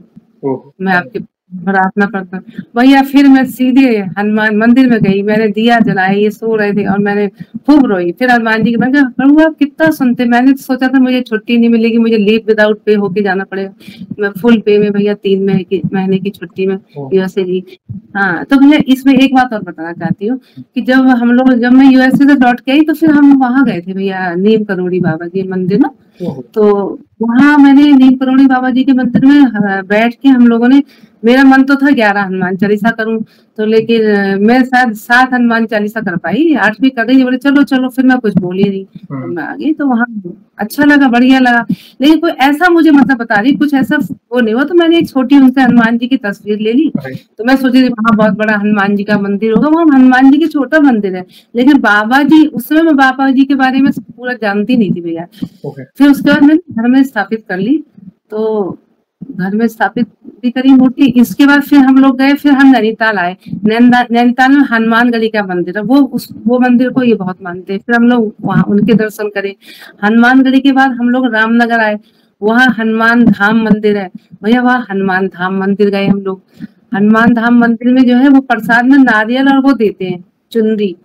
मैं आपके प्रार्थना करता हूँ। भैया फिर मैं सीधे हनुमान मंदिर में गई, मैंने दिया जलाया, ये सो रहे थे और मैंने खूब रोई। फिर हनुमान जी के, मैंने कहा प्रभु आप कितना सुनते, मैंने तो सोचा था मुझे छुट्टी नहीं मिलेगी, मुझे लीव विदाउट पे होके जाना पड़ेगा, मैं फुल पे में भैया 3 महीने की छुट्टी में यूएसए जी। हाँ, तो भैया इसमें एक बात और बताना चाहती हूँ कि जब मैं यूएसए से लौट के आई, तो फिर हम वहां गए थे भैया, नीम करोड़ी बाबा जी मंदिर ना। तो वहां मैंने नीम करोड़ी बाबा जी के मंदिर में बैठ के हम लोगों ने, मेरा मन तो था 11 हनुमान चालीसा करूं, तो लेकिन मैं शायद 7 हनुमान चालीसा कर पाई, 8वीं कर गई। बोले चलो चलो, फिर मैं कुछ बोली नहीं, तो मैं आ गई। तो वहां अच्छा लगा, बढ़िया लगा, लेकिन कोई ऐसा मुझे मतलब बता रही कुछ ऐसा वो नहीं हुआ। तो मैंने एक छोटी उनसे हनुमान जी की तस्वीर ले ली, तो मैं सोची वहां बहुत बड़ा हनुमान जी का मंदिर होगा, वहां हनुमान जी की छोटा मंदिर है, लेकिन बाबा जी, उस समय मैं बाबा जी के बारे में पूरा जानती नहीं थी भैया। फिर उसके बाद मैंने घर में स्थापित कर ली, तो घर में स्थापित भी करी मूर्ति। इसके बाद फिर हम लोग गए, फिर हम नैनीताल आए। नैनीताल में हनुमानगढ़ी का मंदिर है, वो मंदिर को ये बहुत मानते हैं। फिर हम लोग वहां उनके दर्शन करे। हनुमानगढ़ी के बाद हम लोग रामनगर आए, वहाँ हनुमान धाम मंदिर है भैया, वहाँ हनुमान धाम मंदिर गए हम लोग। हनुमान धाम मंदिर में जो है वो प्रसाद में नारियल और वो देते हैं, चुनरी,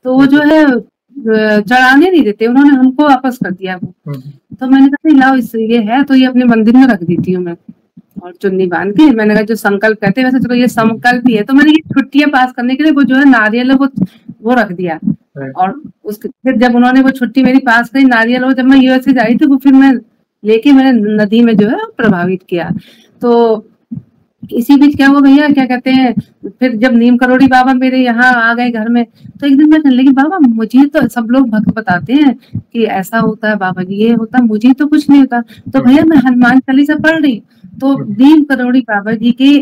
तो वो जो है चढ़ाने नहीं देते, उन्होंने हमको वापस कर दिया वो। तो मैंने कहा लाओ, इससे ये है तो ये अपने मंदिर में रख देती हूँ मैं, और चुन्नी बांध के। मैंने कहा जो संकल्प कहते हैं, वैसे चलो ये संकल्प ही है। तो मैंने ये छुट्टियां पास करने के लिए वो जो है नारियल है वो रख दिया। और उसके फिर जब उन्होंने वो छुट्टी मेरी पास करी, नारियल वो जब मैं यूएसए जा रही थी, वो फिर मैं लेके मैंने नदी में जो है प्रभावित किया। तो इसी बीच क्या हुआ भैया, क्या कहते हैं, फिर जब नीम करोड़ी बाबा मेरे यहाँ आ गए घर में, तो एक दिन मैं कहने लगी बाबा मुझे तो सब लोग भक्त बताते हैं कि ऐसा होता है बाबा जी, ये होता, मुझे तो कुछ नहीं होता। तो भैया मैं हनुमान चालीसा पढ़ रही, तो नीम करोड़ी बाबा जी के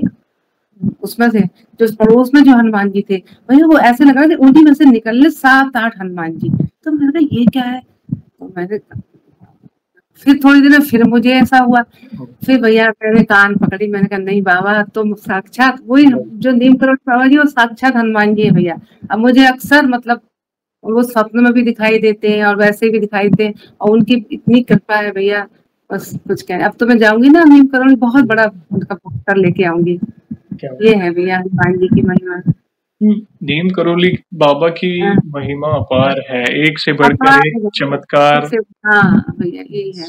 उसमें से जो पड़ोस में जो हनुमान जी थे भैया, वो ऐसे लग रहा था उन्हीं में से निकलने 7-8 हनुमान जी। तो मैंने कहा ये क्या है, तो मैंने फिर थोड़ी देर में फिर मुझे ऐसा हुआ। फिर भैया मैंने कान पकड़ी, मैंने कहा नहीं बाबा तुम साक्षात वही जो नीम करोड़ी बाबा जी, वो साक्षात हनुमान जी है भैया। अब मुझे अक्सर मतलब वो स्वप्न में भी दिखाई देते हैं और वैसे भी दिखाई देते हैं, और उनकी इतनी कृपा है भैया, बस कुछ कहें। अब तो मैं जाऊंगी ना नीम करोड़ी, बहुत बड़ा उनका पोस्टर लेके आऊंगी। ये है भैया हनुमान जी की महिमा। नीम करोली बाबा की महिमा अपार है, एक से बढ़कर एक चमत्कार। हाँ भैया यही है,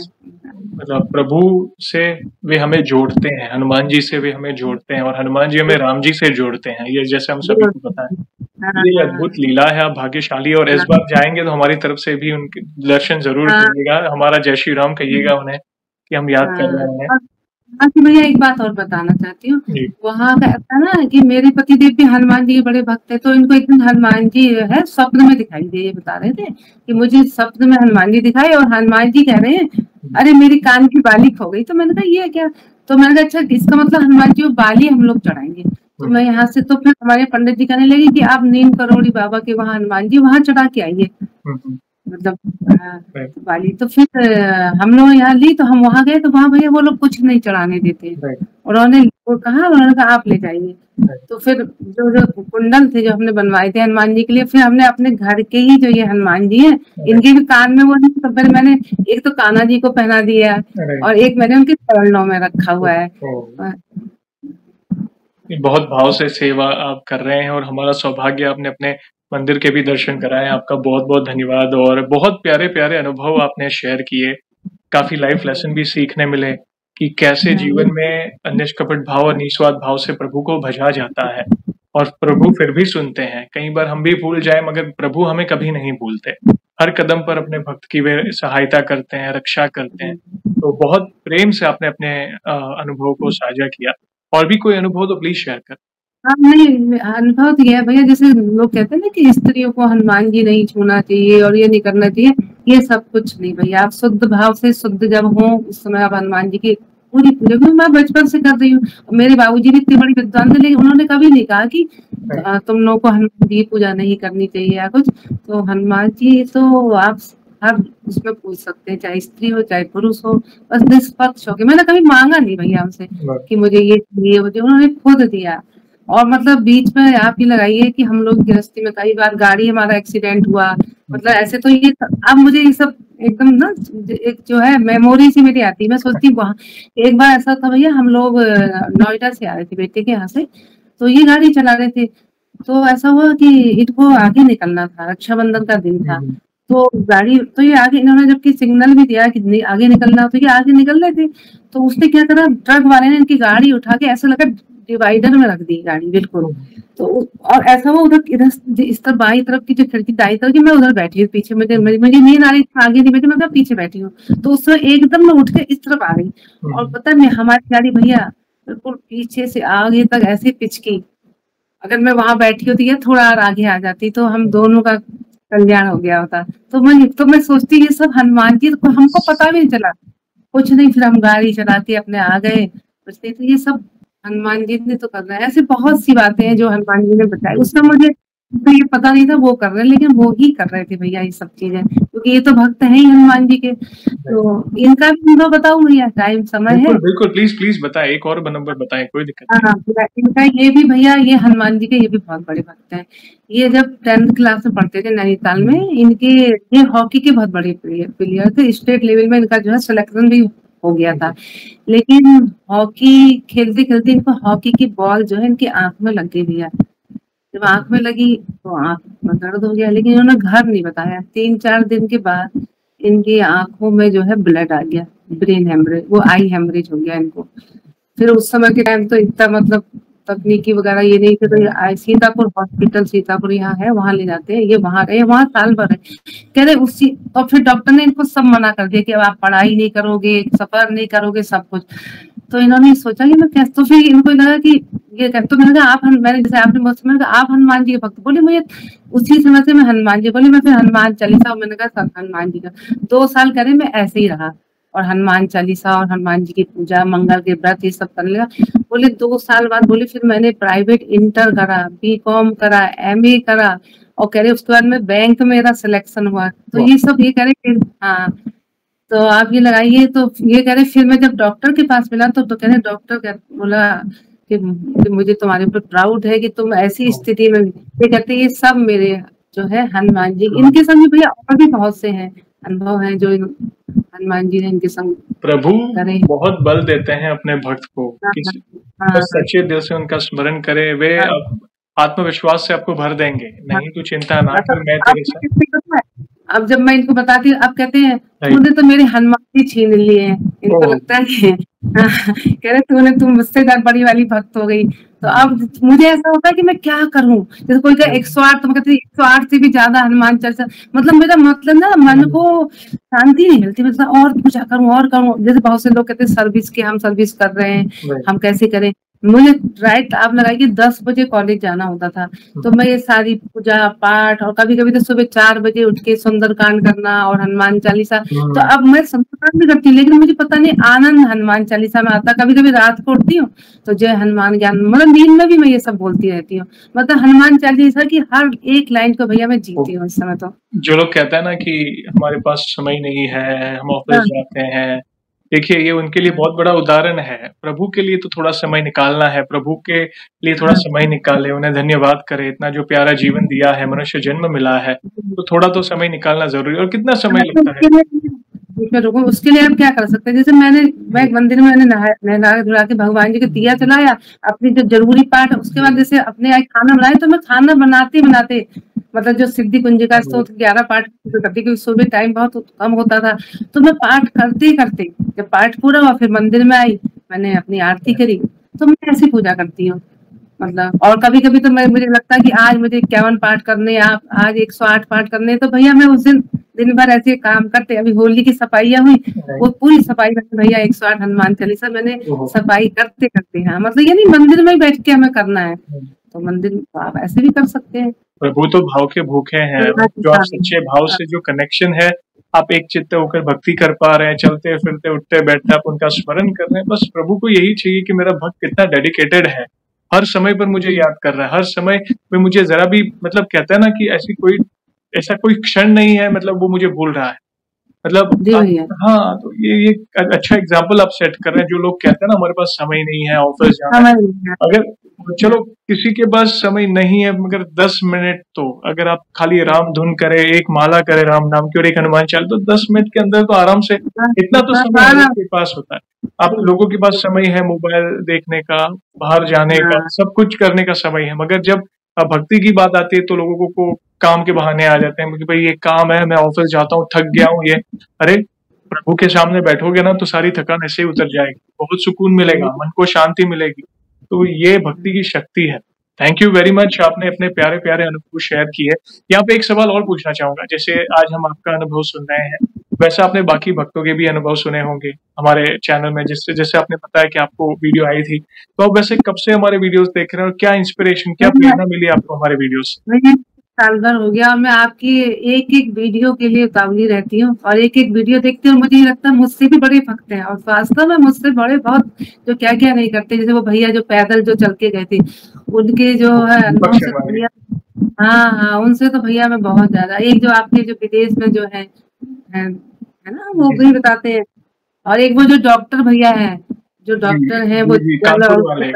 मतलब प्रभु से वे हमें जोड़ते हैं, हनुमान जी से वे हमें जोड़ते हैं, और हनुमान जी हमें राम जी से जोड़ते हैं, ये जैसे हम सभी को पता है। ये अद्भुत लीला है, आप भाग्यशाली। और इस बार जाएंगे तो हमारी तरफ से भी उनके दर्शन जरूर करिएगा, हमारा जय श्री राम कहिएगा उन्हें कि हम याद कर रहे हैं। भैया एक बात और बताना चाहती हूँ, वहाँ का ऐसा ना कि मेरे पतिदेव भी हनुमान जी के बड़े भक्त है, तो इनको एक दिन हनुमान जी है स्वप्न में दिखाई दे, ये बता रहे थे कि मुझे स्वप्न में हनुमान जी दिखाए, और हनुमान जी कह रहे हैं अरे मेरी कान की बाली खो गई। तो मैंने कहा ये क्या, तो मैंने कहा अच्छा इसका मतलब हनुमान जी को बाली हम लोग चढ़ाएंगे। तो मैं यहाँ से, तो फिर हमारे पंडित जी कहने लगे कि आप नीम करोड़ी बाबा के वहाँ हनुमान जी वहाँ चढ़ा के आइए, मतलब बाली। तो फिर हम लोग यहाँ ली, तो हम वहां गए, तो वहां भैया वो लोग कुछ नहीं चढ़ाने देते, उन्होंने वो कहा, उन्होंने कहा आप ले जाइए। तो फिर जो जो कुंडल थे जो हमने बनवाए थे हनुमान जी के लिए, फिर हमने अपने घर के ही जो ये हनुमान जी हैं इनके भी कान में वो नहीं, तो फिर मैंने एक तो कान्हा जी को पहना दिया और एक मैंने उनके चरणों में रखा हुआ है। बहुत भाव से सेवा आप कर रहे हैं और हमारा सौभाग्य आपने अपने मंदिर के भी दर्शन कराए। आपका बहुत बहुत धन्यवाद और बहुत प्यारे प्यारे अनुभव आपने शेयर किए। काफी लाइफ लेसन भी सीखने मिले कि कैसे जीवन में निष्कपट भाव और निस्वार्थ भाव से प्रभु को भजा जाता है और प्रभु फिर भी सुनते हैं। कई बार हम भी भूल जाए मगर प्रभु हमें कभी नहीं भूलते। हर कदम पर अपने भक्त की वे सहायता करते हैं, रक्षा करते हैं। तो बहुत प्रेम से आपने अपने अनुभव को साझा किया। और भी कोई अनुभव तो प्लीज शेयर कर। हाँ, नहीं अनुभव तो ये है भैया, जैसे लोग कहते हैं ना कि स्त्रियों को हनुमान जी नहीं छूना चाहिए और ये नहीं करना चाहिए, ये सब कुछ नहीं भैया। आप शुद्ध भाव से शुद्ध जब हो उस समय आप हनुमान जी की पूरी पूजा, क्योंकि मैं बचपन से कर रही हूँ। मेरे बाबूजी भी इतनी बड़ी विद्वान थे, लेकिन उन्होंने कभी नहीं कहा कि तुम लोगों को हनुमान जी की पूजा नहीं करनी चाहिए या कुछ। तो हनुमान जी तो आप हर उसमें पूछ सकते हैं, चाहे स्त्री हो चाहे पुरुष हो, बस निष्पक्ष हो के। मैंने कभी मांगा नहीं भैया उनसे कि मुझे ये चाहिए, मुझे उन्होंने खुद दिया। और मतलब बीच में आप ये लगाइए कि हम लोग गृहस्थी में कई बार गाड़ी हमारा एक्सीडेंट हुआ, मतलब ऐसे तो ये अब मुझे ये सब एकदम ना एक जो है मेमोरी सी मेरी आती है। मैं सोचती हूँ वहाँ एक बार ऐसा था भैया, हम लोग नोएडा से आ रहे थे बेटे के यहाँ से, तो ये गाड़ी चला रहे थे। तो ऐसा हुआ कि इनको आगे निकलना था, रक्षाबंधन का दिन था। तो गाड़ी तो ये आगे, इन्होंने जबकि सिग्नल भी दिया कि आगे निकलना, तो ये आगे निकल रहे थे। तो उसने क्या करा, ट्रक वाले ने इनकी गाड़ी उठा के ऐसा लगा डिवाइडर में रख दी गाड़ी बिल्कुल। तो और ऐसा हुआ उधर इधर इस तरफ बाई तरफ की जो खिड़की दाई तरफ की, मैं उधर बैठी हूँ पीछे, मुझे नींद आ रही थी, आगे नहीं बैठी, मैं पीछे बैठी हूँ। तो उस समय एकदम मैं उठ के इस तरफ आ गई और पता है हमारी गाड़ी भैया बिल्कुल पीछे से आगे तक ऐसे पिचकी। अगर मैं वहां बैठी होती या थोड़ा और आगे आ जाती तो हम दोनों का कल्याण हो गया होता। तो मैं सोचती ये सब हनुमान जी को हमको पता भी नहीं चला कुछ नहीं। फिर हम गाड़ी चलाते अपने आ गए, सोचते तो ये सब हनुमान जी ने तो करना है। ऐसे बहुत सी बातें हैं जो हनुमान जी ने बताई। उस समय मुझे तो ये पता नहीं था वो कर रहे हैं, लेकिन वो ही कर रहे थे भैया ये सब चीजें, क्योंकि ये तो भक्त हैं ही हनुमान जी के। तो इनका भी अनुभव बताऊं भैया, टाइम समय है? बिल्कुल प्लीज प्लीज बताएं, एक और नंबर बताएं, कोई दिक्कत नहीं। हाँ, इनका ये भी भैया, ये हनुमान जी के ये भी बहुत बड़े भक्त हैं। ये जब 10th क्लास में पढ़ते थे नैनीताल में, इनके ये हॉकी के बहुत बड़े प्लेयर थे। स्टेट लेवल में इनका जो है सिलेक्शन भी हो गया था। लेकिन हॉकी खेलते खेलते इनको हॉकी की बॉल जो है इनकी आंख में लग गई भैया। जब आंख में लगी तो आंख में दर्द हो गया, लेकिन इन्होंने घर नहीं बताया। 3-4 दिन के बाद इनकी आंखों में जो है ब्लड आ गया, ब्रेन हेमरेज, वो आई हेमरेज हो गया इनको। फिर उस समय के टाइम तो इतना मतलब तकनीकी वगैरह ये नहीं थे, तो सीतापुर हॉस्पिटल, सीतापुर यहाँ है, वहां ले जाते हैं। ये वहां रहे, वहां साल भर रहे। कह रहे उसी, और फिर डॉक्टर ने इनको सब मना कर दिया कि अब आप पढ़ाई नहीं करोगे, सफर नहीं करोगे, सब कुछ। तो इन्होंने सोचा कि मैं कैसे, तो फिर इनको लगा कि ये तो मैंने कहा आप मैंने जैसे आपने बहुत मैंने कहा आप हनुमान जी के भक्त। बोले मुझे उसी समय से मैं हनुमान जी, बोले मैं फिर हनुमान चालीसा, मैंने कहा हनुमान जी का 2 साल करे मैं ऐसे ही रहा और हनुमान चालीसा और हनुमान जी की पूजा, मंगल के व्रत ये सब करने लगा। बोले 2 साल बाद, बोले फिर मैंने प्राइवेट इंटर करा, बीकॉम करा, एमए करा, और कह रहे उसके बाद में बैंक में मेरा सिलेक्शन हुआ। तो ये सब ये कह रहे हाँ, तो आप ये लगाइए। तो ये कह रहे फिर मैं जब डॉक्टर के पास मिला तो कह रहे डॉक्टर बोला कि मुझे तुम्हारे ऊपर प्राउड है कि तुम ऐसी स्थिति में, ये कहते ये सब मेरे जो है हनुमान जी, इनके संग भैया और भी बहुत से हैं अनुभव हैं जो हनुमान जी ने इनके संग। प्रभु बहुत बल देते हैं अपने भक्त को, बस सच्चे दिल से उनका स्मरण करे, वे आत्मविश्वास से आपको भर देंगे। नहीं तो चिंता ना कर, मैं तेरे साथ। अब जब मैं इनको बताती हूँ, अब कहते हैं तूने तो मेरे हनुमान जी छीन लिए हैं। इनको लगता है कि कह रहे तुम मुझसे बड़ी वाली भक्त हो गई। तो अब मुझे ऐसा होता है कि मैं क्या करूं, जैसे कोई का 108, तो मैं कहती 108 से भी ज्यादा हनुमान चालीसा, मतलब मेरा मतलब ना मन को शांति नहीं मिलती, मतलब और पूजा करूं और करूं। जैसे बहुत से लोग कहते हैं सर्विस के, हम सर्विस कर रहे हैं, हम कैसे करें। मुझे राइट आप लगाइए 10 बजे कॉलेज जाना होता था, तो मैं ये सारी पूजा पाठ, और कभी कभी तो सुबह 4 बजे उठ के सुंदरकांड करना और हनुमान चालीसा। तो अब मैं सुंदरकांड भी करती हूँ, लेकिन मुझे पता नहीं आनंद हनुमान चालीसा में आता। कभी कभी रात को उठती हूँ तो जय हनुमान ज्ञान, मतलब नींद में भी मैं ये सब बोलती रहती हूँ। मतलब हनुमान चालीसा की हर एक लाइन को भैया मैं जीती हूँ इस समय। तो जो लोग कहते हैं ना कि हमारे पास समय नहीं है, हम ऑफिस जाते हैं, देखिए ये उनके लिए बहुत बड़ा उदाहरण है। प्रभु के लिए तो थोड़ा समय निकालना है, प्रभु के लिए थोड़ा समय निकालें, उन्हें धन्यवाद करें, इतना जो प्यारा जीवन दिया है, मनुष्य जन्म मिला है, तो थोड़ा तो समय निकालना ज़रूरी है। और कितना समय लगता है? उसमें रुको, उसके लिए आप क्या कर सकते हैं, जैसे मैं एक मंदिर में मैंने नहा धुला के भगवान जी को दिया जलाया, अपनी जो जरूरी पाठ, उसके बाद जैसे अपने यहाँ खाना बनाए, तो मैं खाना बनाते बनाते मतलब जो सिद्धि कुंजिका स्तोत्र 11 पाठ करती, क्योंकि सुबह टाइम बहुत कम होता था, तो मैं पाठ करते करते, जब पाठ पूरा हुआ फिर मंदिर में आई, मैंने अपनी आरती करी, तो मैं ऐसी पूजा करती हूँ मतलब। और कभी कभी तो मुझे लगता है कि आज मुझे 51 पाठ करने, आप आज 108 पाठ करने, तो भैया मैं उस दिन भर ऐसे काम करते। अभी होली की सफाइयाँ हुई, वो पूरी सफाई करते भैया 108 हनुमान चालीसा मैंने सफाई करते करते, हाँ मतलब ये नहीं मंदिर में ही बैठ के हमें करना है, तो मंदिर में आप ऐसे भी कर सकते हैं। प्रभु तो भाव के भूखे हैं, जो आप सच्चे भाव से जो कनेक्शन है, आप एक चित्त होकर भक्ति कर पा रहे हैं, चलते फिरते उठते बैठते आप उनका स्मरण कर रहे हैं। बस प्रभु को यही चाहिए कि मेरा भक्त कितना डेडिकेटेड है, हर समय पर मुझे याद कर रहा है, हर समय में मुझे जरा भी मतलब कहता है ना कि ऐसा कोई क्षण नहीं है मतलब वो मुझे भूल रहा है। मतलब हाँ, तो ये अच्छा एग्जाम्पल आप सेट कर रहे हैं। जो लोग कहते हैं ना हमारे पास समय नहीं है, ऑफिस जाना है, अगर चलो किसी के पास समय नहीं है मगर 10 मिनट तो अगर आप खाली राम धुन करें, एक माला करें राम नाम की और एक हनुमान चालीसा, तो 10 मिनट के अंदर तो आराम से इतना तो समय आपके पास होता है। आप लोगों के पास समय है मोबाइल देखने का, बाहर जाने का, सब कुछ करने का समय है, मगर जब भक्ति की बात आती है तो लोगों को काम के बहाने आ जाते हैं कि भाई ये काम है, मैं ऑफिस जाता हूँ, थक गया हूँ ये। अरे प्रभु के सामने बैठोगे ना तो सारी थकान ऐसे ही उतर जाएगी, बहुत सुकून मिलेगा, मन को शांति मिलेगी। तो ये भक्ति की शक्ति है। थैंक यू वेरी मच, आपने अपने प्यारे प्यारे अनुभव शेयर किए। यहाँ पे एक सवाल और पूछना चाहूंगा, जैसे आज हम आपका अनुभव सुन रहे हैं, वैसे आपने बाकी भक्तों के भी अनुभव सुने होंगे हमारे चैनल में, जिससे जैसे आपने बताया कि आपको वीडियो आई थी, तो आप वैसे कब से हमारे वीडियोस देख रहे हैं और क्या इंस्पिरेशन, क्या प्रेरणा मिली आपको हमारे वीडियोस? साल भर हो गया और मैं आपकी एक एक वीडियो के लिए उतावली रहती हूँ, और एक एक वीडियो देखती हूँ, मुझे लगता है मुझसे भी बड़े भक्त हैं, और वास्तव में मुझसे बड़े बहुत, जो क्या क्या नहीं करते, जैसे वो भैया जो पैदल जो चल के गए थे, उनके जो है अनुभव से भैया, हाँ हाँ, उनसे तो भैया मैं बहुत ज्यादा, एक जो आपके जो विदेश में जो है ना, वो भी बताते हैं, और एक वो जो डॉक्टर भैया है, जो डॉक्टर हैं वो कानपुर वाले।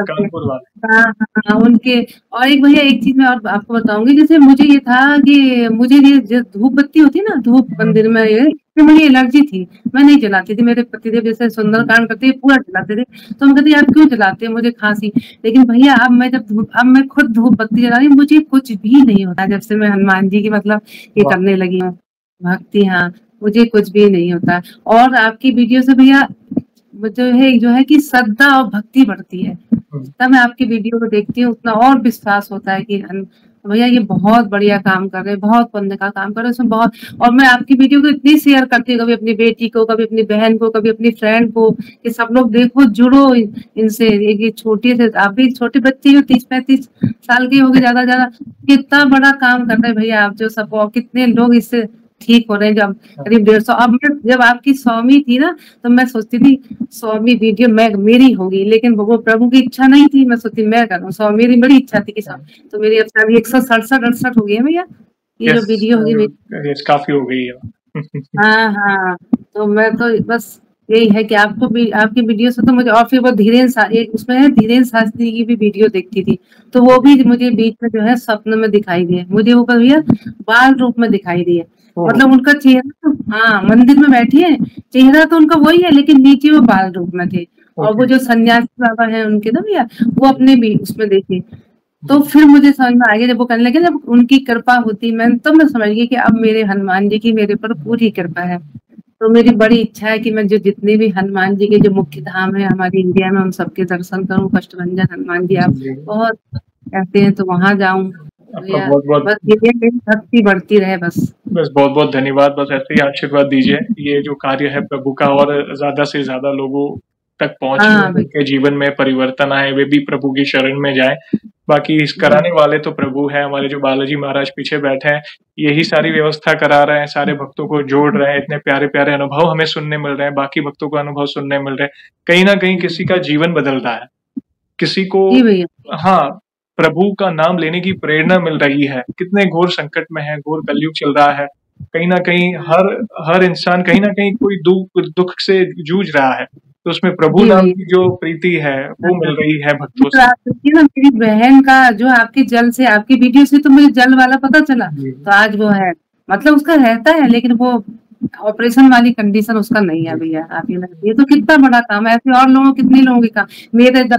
हाँ हाँ, उनके। और एक भैया एक चीज मैं और आपको बताऊंगी, जैसे मुझे ये था कि मुझे ये जो धूप बत्ती होती है ना, धूप मंदिर में, ये मुझे एलर्जी थी, मैं नहीं जलाती थी। मेरे पतिदेव जैसे सुंदरकांड करते पूरा जलाते थे, तो मैं कहती यार क्यों जलाते हैं, मुझे खांसी। लेकिन भैया अब मैं खुद धूप बत्ती जला रही हूँ, मुझे कुछ भी नहीं होता जब से मैं हनुमान जी की मतलब ये करने लगी हूँ भक्ति। हाँ, मुझे कुछ भी नहीं होता। और आपकी वीडियो से भैया जो है कि श्रद्धा और भक्ति बढ़ती है, जितना मैं आपकी वीडियो को देखती हूँ उतना और विश्वास होता है कि भैया ये बहुत बढ़िया काम कर रहे हैं, बहुत पुण्य का काम कर रहे हैं उसमें बहुत। और मैं आपकी वीडियो को इतनी शेयर करती हूँ, कभी अपनी बेटी को, कभी अपनी बहन को, कभी अपनी फ्रेंड को, कि सब लोग देखो, जुड़ो इनसे। ये छोटे से आप भी छोटे बच्चे हो, 30-35 साल के हो गए ज्यादा, कितना बड़ा काम कर रहे हैं भैया आप, जो सब कितने लोग इससे ठीक हो रहे हैं। जब करीब 150, अब जब आपकी 100वीं थी ना, तो मैं सोचती थी 100वीं वीडियो मेरी होगी, लेकिन वो प्रभु की इच्छा नहीं थी, मैं सोचती मैं करूँ 100, मेरी बड़ी इच्छा थी कि 100, तो मेरी अब शायद 167-68 हो गई है भैया, ये जो वीडियो होगी मेरी, काफी हो गई है। हाँ हाँ, तो मैं तो बस यही है कि आपकी वीडियो से तो मुझे, और फिर वो उसमें है धीरेन्द्र शास्त्री की भी वीडियो देखती थी, तो वो भी मुझे बीच में जो है स्वप्न में दिखाई दिए, मुझे वो भैया बाल रूप में दिखाई दिए, मतलब उनका चेहरा, हाँ मंदिर में बैठी है, चेहरा तो उनका वही है, लेकिन नीचे वो बाल रूप में थे। और वो जो सन्यासी बाबा है उनके ना भैया, वो अपने भी उसमें देखे, तो फिर मुझे समझ में आ गया, जब वो करने लगे, जब उनकी कृपा होती, मैं समझ गई कि अब मेरे हनुमान जी की मेरे पर पूरी कृपा है। तो मेरी बड़ी इच्छा है कि मैं जो जितने भी हनुमान जी के जो मुख्य धाम है हमारे इंडिया में, उन सबके दर्शन करूं। कष्टभंजन हनुमान जी आप बहुत कहते हैं, तो वहां जाऊं, बस भक्ति बढ़ती रहे, बस बहुत बहुत धन्यवाद। बस ऐसे ही आशीर्वाद दीजिए, ये जो कार्य है प्रभु का और ज्यादा से ज्यादा लोगों तक पहुंचे, उनके जीवन में परिवर्तन आए, वे भी प्रभु की शरण में जाए। बाकी इस कराने वाले तो प्रभु है, हमारे जो बालाजी महाराज पीछे बैठे हैं, यही सारी व्यवस्था करा रहे हैं, सारे भक्तों को जोड़ रहे हैं, इतने प्यारे प्यारे अनुभव हमें सुनने मिल रहे हैं, बाकी भक्तों को अनुभव सुनने मिल रहे हैं। कहीं ना कहीं किसी का जीवन बदल रहा है, किसी को हाँ प्रभु का नाम लेने की प्रेरणा मिल रही है। कितने घोर संकट में है, घोर कलयुग चल रहा है, कहीं ना कहीं हर इंसान कहीं ना कहीं कोई दुख से जूझ रहा है, तो उसमें प्रभु जी नाम भैया। की जो प्रीति है वो मिल रही है भक्तों तो से। आप देखिए ना, मेरी बहन का जो आपके जल से, आपकी वीडियो से तो मुझे जल वाला पता चला, जी तो आज वो है, मतलब उसका रहता है, लेकिन वो ऑपरेशन वाली कंडीशन उसका नहीं है जी। भैया। आप ये तो कितना बड़ा काम है, ऐसे और लोगों, कितने लोगों के काम,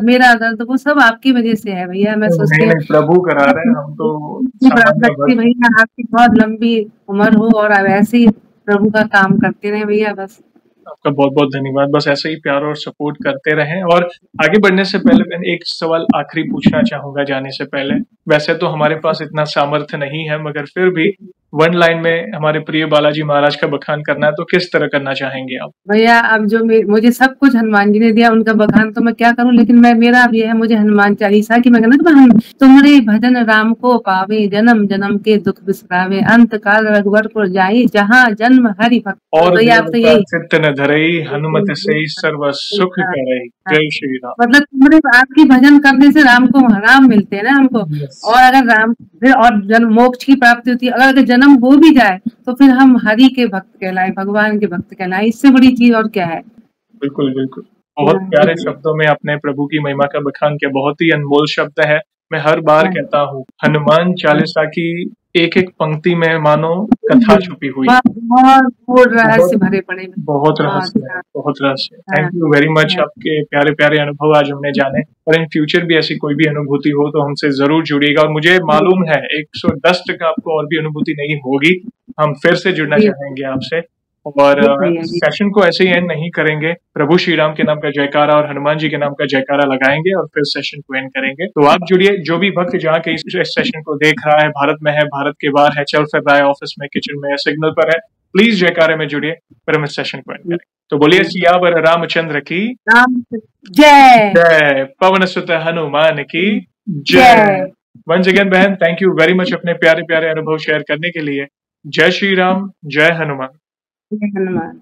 मेरा दर्द वो सब आपकी वजह से है भैया। मैं सोचती नहीं हूँ नहीं, प्रभु करा रहे हैं, हम तो प्रार्थना सामान्य करती भक्त। भैया आपकी बहुत लंबी उम्र हो और आप ऐसे ही प्रभु का काम करते रहे भैया, बस। आपका बहुत बहुत धन्यवाद, बस ऐसे ही प्यार और सपोर्ट करते रहें। और आगे बढ़ने से पहले मैं एक सवाल आखिरी पूछना चाहूंगा जाने से पहले। वैसे तो हमारे पास इतना सामर्थ्य नहीं है, मगर फिर भी वन लाइन में हमारे प्रिय बालाजी महाराज का बखान करना है, तो किस तरह करना चाहेंगे आप? भैया अब जो मुझे सब कुछ हनुमान जी ने दिया, उनका बखान तो मैं क्या करूं, लेकिन मेरा अब ये है, मुझे हनुमान चालीसा की मैं कहना, तुम्हारे भजन राम को पावे, जन्म जन्म के दुख बिसरावे, अंत काल रघुवरपुर जाई, जहाँ जन्म हरि भक्त। तो और भैया आप तो देवता यही चित्त न धरई, हनुमत से सर्व सुख करई। जय श्री राम। मतलब तुम्हारे आपकी भजन करने से राम को राम मिलते हैं ना हमको। यस। और अगर राम फिर और जन्म मोक्ष की प्राप्ति होती है, अगर जन्म हो भी जाए तो फिर हम हरि के भक्त कहलाए, भगवान के भक्त कहलाए, इससे बड़ी चीज और क्या है। बिल्कुल बिल्कुल, बहुत प्यारे शब्दों में आपने प्रभु की महिमा का बखान किया, बहुत ही अनमोल शब्द है। मैं हर बार कहता हूँ, हनुमान चालीसा की एक एक पंक्ति में मानो कथा छुपी हुई है। बहुत रहस्य बहुत भरे पड़े हैं। बहुत रहस्य है, बहुत रहस्य है। थैंक यू वेरी मच, आपके प्यारे प्यारे अनुभव आज हमने जाने। और इन फ्यूचर भी ऐसी कोई भी अनुभूति हो तो हमसे जरूर जुड़िएगा। और मुझे मालूम है 110% आपको और भी अनुभूति नहीं होगी, हम फिर से जुड़ना चाहेंगे आपसे। और सेशन को ऐसे ही एंड नहीं करेंगे, प्रभु श्री राम के नाम का जयकारा और हनुमान जी के नाम का जयकारा लगाएंगे और फिर सेशन को एंड करेंगे। तो आप जुड़िए, जो भी भक्त जहाँ के इस सेशन को देख रहा है, भारत में है, भारत के बाहर है, चल फिर रहा है, ऑफिस में, किचन में, सिग्नल पर है, प्लीज जयकारे में जुड़िए, फिर हम इस सेशन को एंड करेंगे। तो बोलिए सियावर रामचंद्र की जय, जय, पवन सुत हनुमान की जय। वंस अगेन बहन, थैंक यू वेरी मच अपने प्यारे प्यारे अनुभव शेयर करने के लिए। जय श्री राम, जय हनुमान। जय हनुमान।